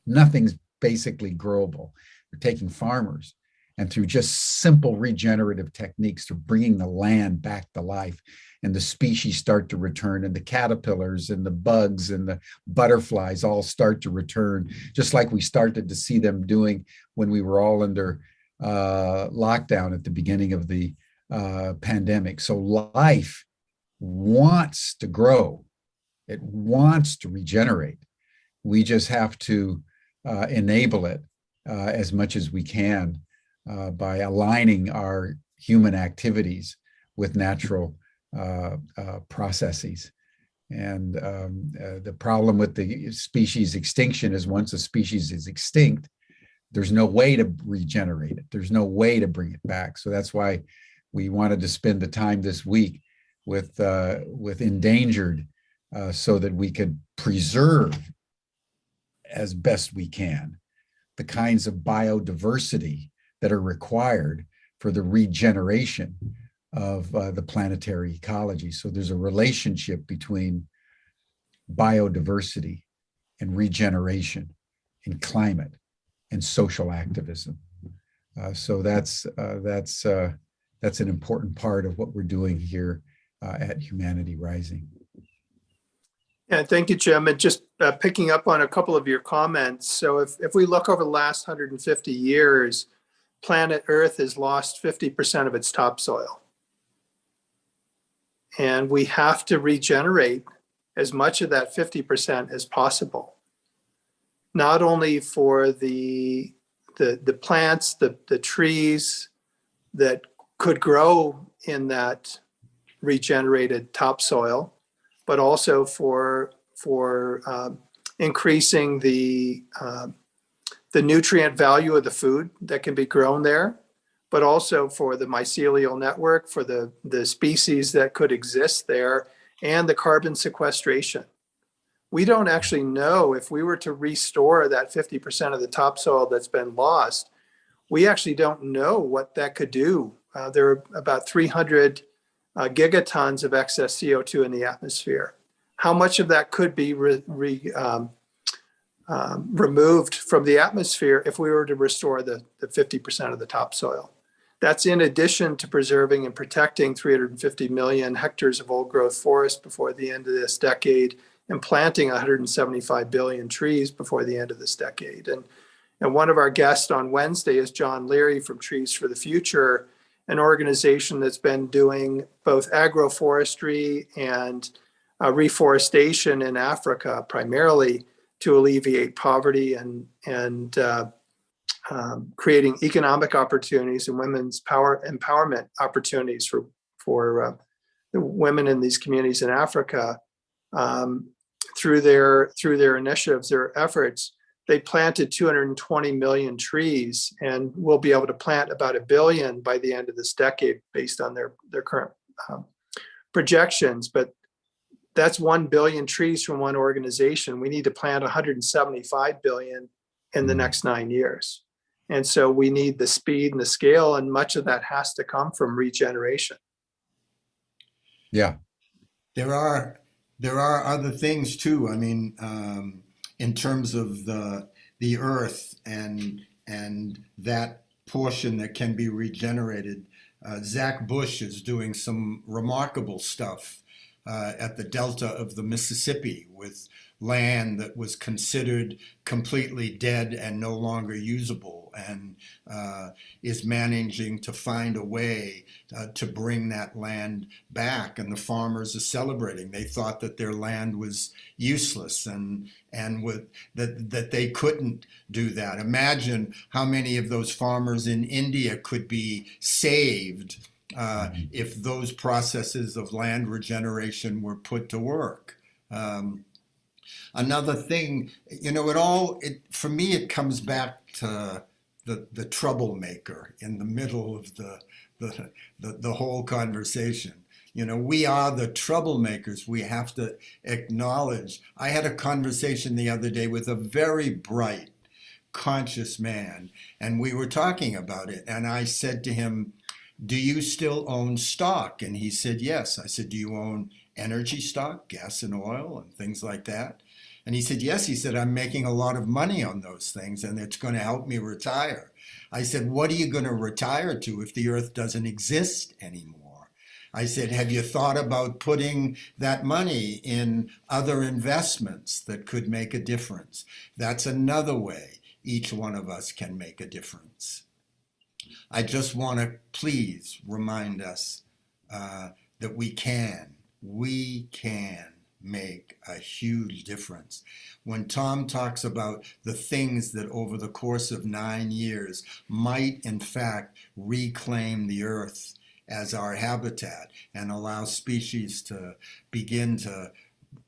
Nothing's basically growable. They're taking farmers and through just simple regenerative techniques, they're bringing the land back to life, and the species start to return, and the caterpillars and the bugs and the butterflies all start to return, just like we started to see them doing when we were all under lockdown at the beginning of the pandemic. So life wants to grow. It wants to regenerate. We just have to enable it as much as we can by aligning our human activities with natural processes. And the problem with the species extinction is once a species is extinct, there's no way to regenerate it. There's no way to bring it back. So that's why we wanted to spend the time this week with Endangered so that we could preserve as best we can the kinds of biodiversity that are required for the regeneration of the planetary ecology. So there's a relationship between biodiversity and regeneration and climate and social activism. So that's an important part of what we're doing here at Humanity Rising. Yeah, thank you, Jim. And just picking up on a couple of your comments. So if we look over the last 150 years, planet Earth has lost 50% of its topsoil. And we have to regenerate as much of that 50% as possible. Not only for the plants, the trees that could grow in that regenerated topsoil, but also for increasing the nutrient value of the food that can be grown there, but also for the mycelial network, for the species that could exist there, and the carbon sequestration. We don't actually know if we were to restore that 50% of the topsoil that's been lost, we actually don't know what that could do. There are about 300 gigatons of excess CO2 in the atmosphere. How much of that could be removed from the atmosphere if we were to restore the 50% of the topsoil? That's in addition to preserving and protecting 350 million hectares of old growth forest before the end of this decade, and planting 175 billion trees before the end of this decade. And one of our guests on Wednesday is John Leary from Trees for the Future, an organization that's been doing both agroforestry and reforestation in Africa, primarily to alleviate poverty and creating economic opportunities and women's empowerment opportunities for the women in these communities in Africa. Through their initiatives, their efforts, they planted 220 million trees, and we'll be able to plant about 1 billion by the end of this decade based on their current projections. But that's 1 billion trees from one organization. We need to plant 175 billion in the next 9 years. And so we need the speed and the scale, and much of that has to come from regeneration. Yeah. There are other things too. I mean, in terms of the earth and that portion that can be regenerated, Zach Bush is doing some remarkable stuff at the delta of the Mississippi with land that was considered completely dead and no longer usable, and is managing to find a way to bring that land back. And the farmers are celebrating. They thought that their land was useless and with that they couldn't do that. Imagine how many of those farmers in India could be saved if those processes of land regeneration were put to work. Another thing, for me, it comes back to the troublemaker in the middle of the whole conversation. We are the troublemakers. We have to acknowledge. I had a conversation the other day with a very bright, conscious man, and we were talking about it. And I said to him, "Do you still own stock?" And he said, "Yes." I said, "Do you own energy stock, gas and oil and things like that?" And he said, "Yes." He said, "I'm making a lot of money on those things and it's going to help me retire." I said, "What are you going to retire to if the earth doesn't exist anymore?" I said, "Have you thought about putting that money in other investments that could make a difference?" That's another way each one of us can make a difference. I just want to please remind us that we can make a huge difference. When Tom talks about the things that over the course of 9 years might in fact reclaim the earth as our habitat and allow species to begin to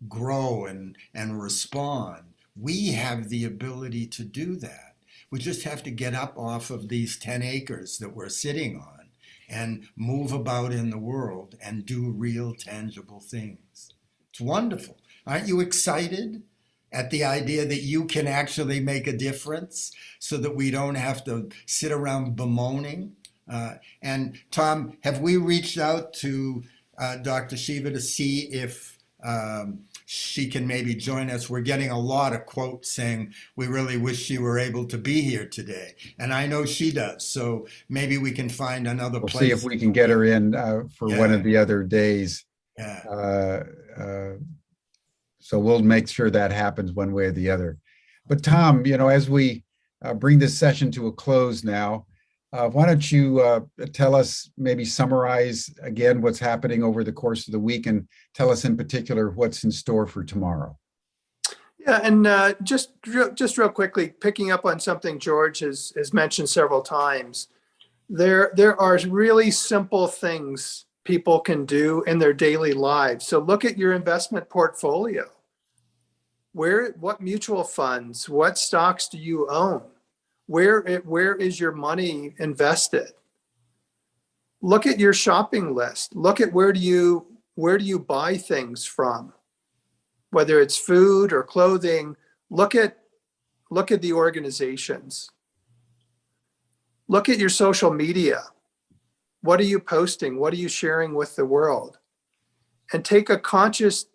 grow and respond, we have the ability to do that. We just have to get up off of these 10 acres that we're sitting on and move about in the world and do real tangible things. It's wonderful. Aren't you excited at the idea that you can actually make a difference so that we don't have to sit around bemoaning? And Tom, have we reached out to Dr. Shiva to see if she can maybe join us? We're getting a lot of quotes saying, "We really wish she were able to be here today." And I know she does. So maybe we can find another place. We'll see if we can get her in for one of the other days. Yeah. So we'll make sure that happens one way or the other. But Tom, as we bring this session to a close now, why don't you tell us, maybe summarize again what's happening over the course of the week, and tell us in particular what's in store for tomorrow. Yeah, and just real quickly, picking up on something George has mentioned several times, there are really simple things people can do in their daily lives. So look at your investment portfolio. What mutual funds, what stocks do you own? Where is your money invested? Look at your shopping list. Look at where do you buy things from? Whether it's food or clothing, look at the organizations. Look at your social media. What are you posting? What are you sharing with the world? And take a conscious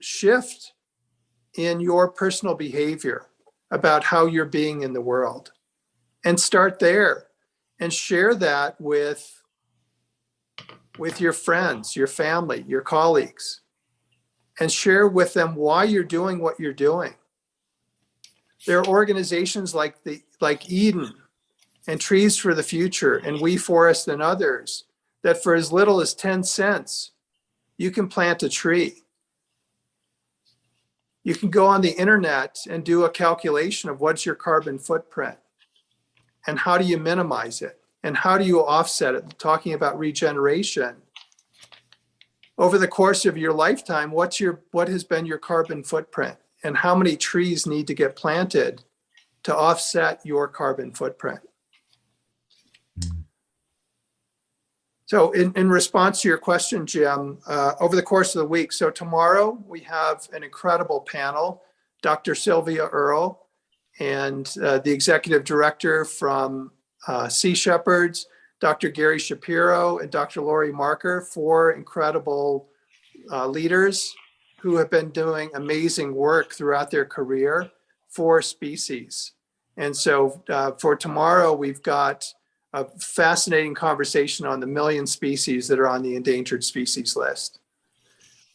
shift in your personal behavior about how you're being in the world. And start there and share that with your friends, your family, your colleagues, and share with them why you're doing what you're doing. There are organizations like Eden and Trees for the Future and We Forest and others that for as little as 10 cents, you can plant a tree. You can go on the internet and do a calculation of what's your carbon footprint and how do you minimize it and how do you offset it. Talking about regeneration. Over the course of your lifetime, what has been your carbon footprint and how many trees need to get planted to offset your carbon footprint? So in response to your question, Jim, over the course of the week, so tomorrow we have an incredible panel, Dr. Sylvia Earle and the executive director from Sea Shepherds, Dr. Gary Shapiro and Dr. Lori Marker, 4 incredible leaders who have been doing amazing work throughout their career for species. And so for tomorrow, we've got a fascinating conversation on the 1 million species that are on the endangered species list.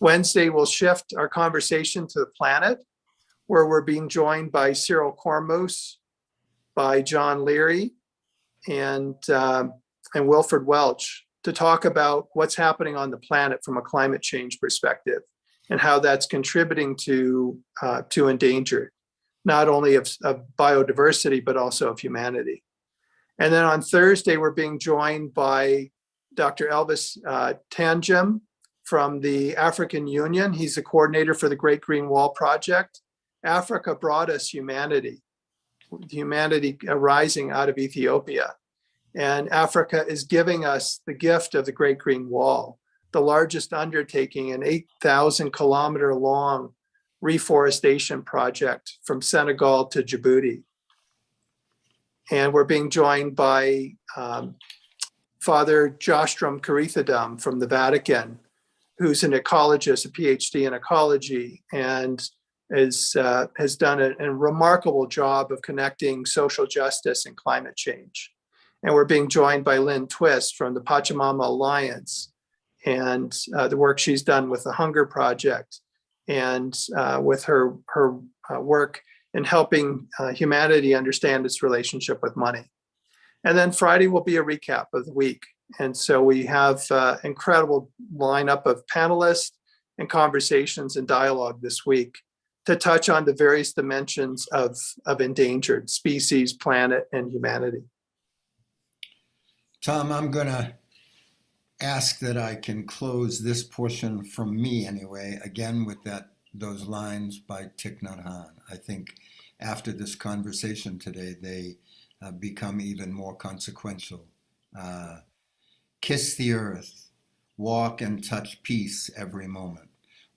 Wednesday, we'll shift our conversation to the planet, where we're being joined by Cyril Cormous, by John Leary, and Wilfred Welch to talk about what's happening on the planet from a climate change perspective and how that's contributing to endangered, not only of biodiversity, but also of humanity. And then on Thursday, we're being joined by Dr. Elvis Tangem from the African Union. He's the coordinator for the Great Green Wall Project. Africa brought us humanity arising out of Ethiopia. And Africa is giving us the gift of the Great Green Wall, the largest undertaking, an 8,000 kilometer long reforestation project from Senegal to Djibouti. And we're being joined by Father Jostrom Carithodum from the Vatican, who's an ecologist, a PhD in ecology, and has done a remarkable job of connecting social justice and climate change. And we're being joined by Lynn Twist from the Pachamama Alliance and the work she's done with the Hunger Project and with her work in helping humanity understand its relationship with money. And then Friday will be a recap of the week. And so we have an incredible lineup of panelists and conversations and dialogue this week to touch on the various dimensions of endangered species, planet, and humanity. Tom, I'm going to ask that I can close this portion from me anyway, again with those lines by Thich Nhat Hanh. I think after this conversation today, they become even more consequential. Kiss the earth, walk and touch peace every moment,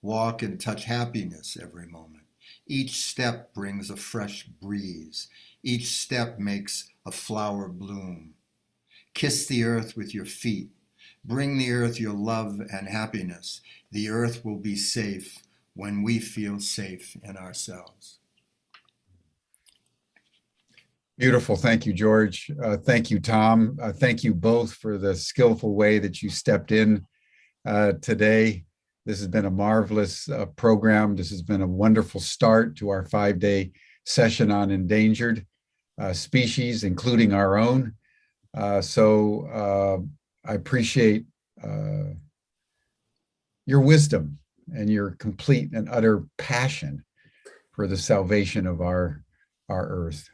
walk and touch happiness every moment. Each step brings a fresh breeze. Each step makes a flower bloom. Kiss the earth with your feet. Bring the earth your love and happiness. The earth will be safe when we feel safe in ourselves. Beautiful. Thank you, George. Thank you, Tom. Thank you both for the skillful way that you stepped in today. This has been a marvelous program. This has been a wonderful start to our 5-day session on endangered species, including our own. So I appreciate your wisdom and your complete and utter passion for the salvation of our earth.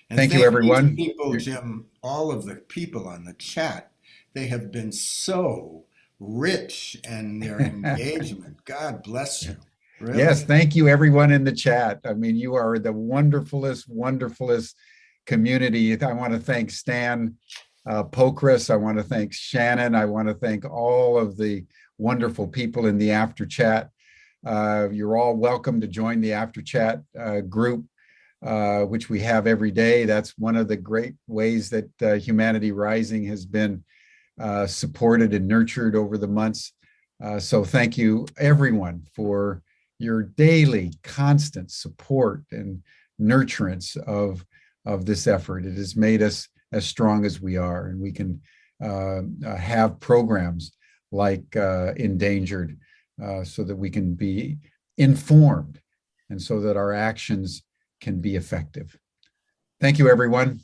And thank you, everyone. People, Jim, all of the people on the chat, they have been so rich in their engagement. God bless you. Really? Yes, thank you, everyone in the chat. I mean, you are the wonderfulest community. I want to thank Stan Pokris. I want to thank Shannon. I want to thank all of the wonderful people in the After Chat. You're all welcome to join the After Chat group. which we have every day. That's one of the great ways that Humanity Rising has been supported and nurtured over the months. So thank you, everyone, for your daily, constant support and nurturance of this effort. It has made us as strong as we are, and we can have programs like Endangered so that we can be informed and so that our actions can be effective. Thank you, everyone.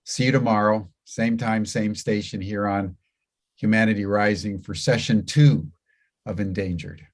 See you tomorrow, same time, same station here on Humanity Rising for session 2 of Endangered.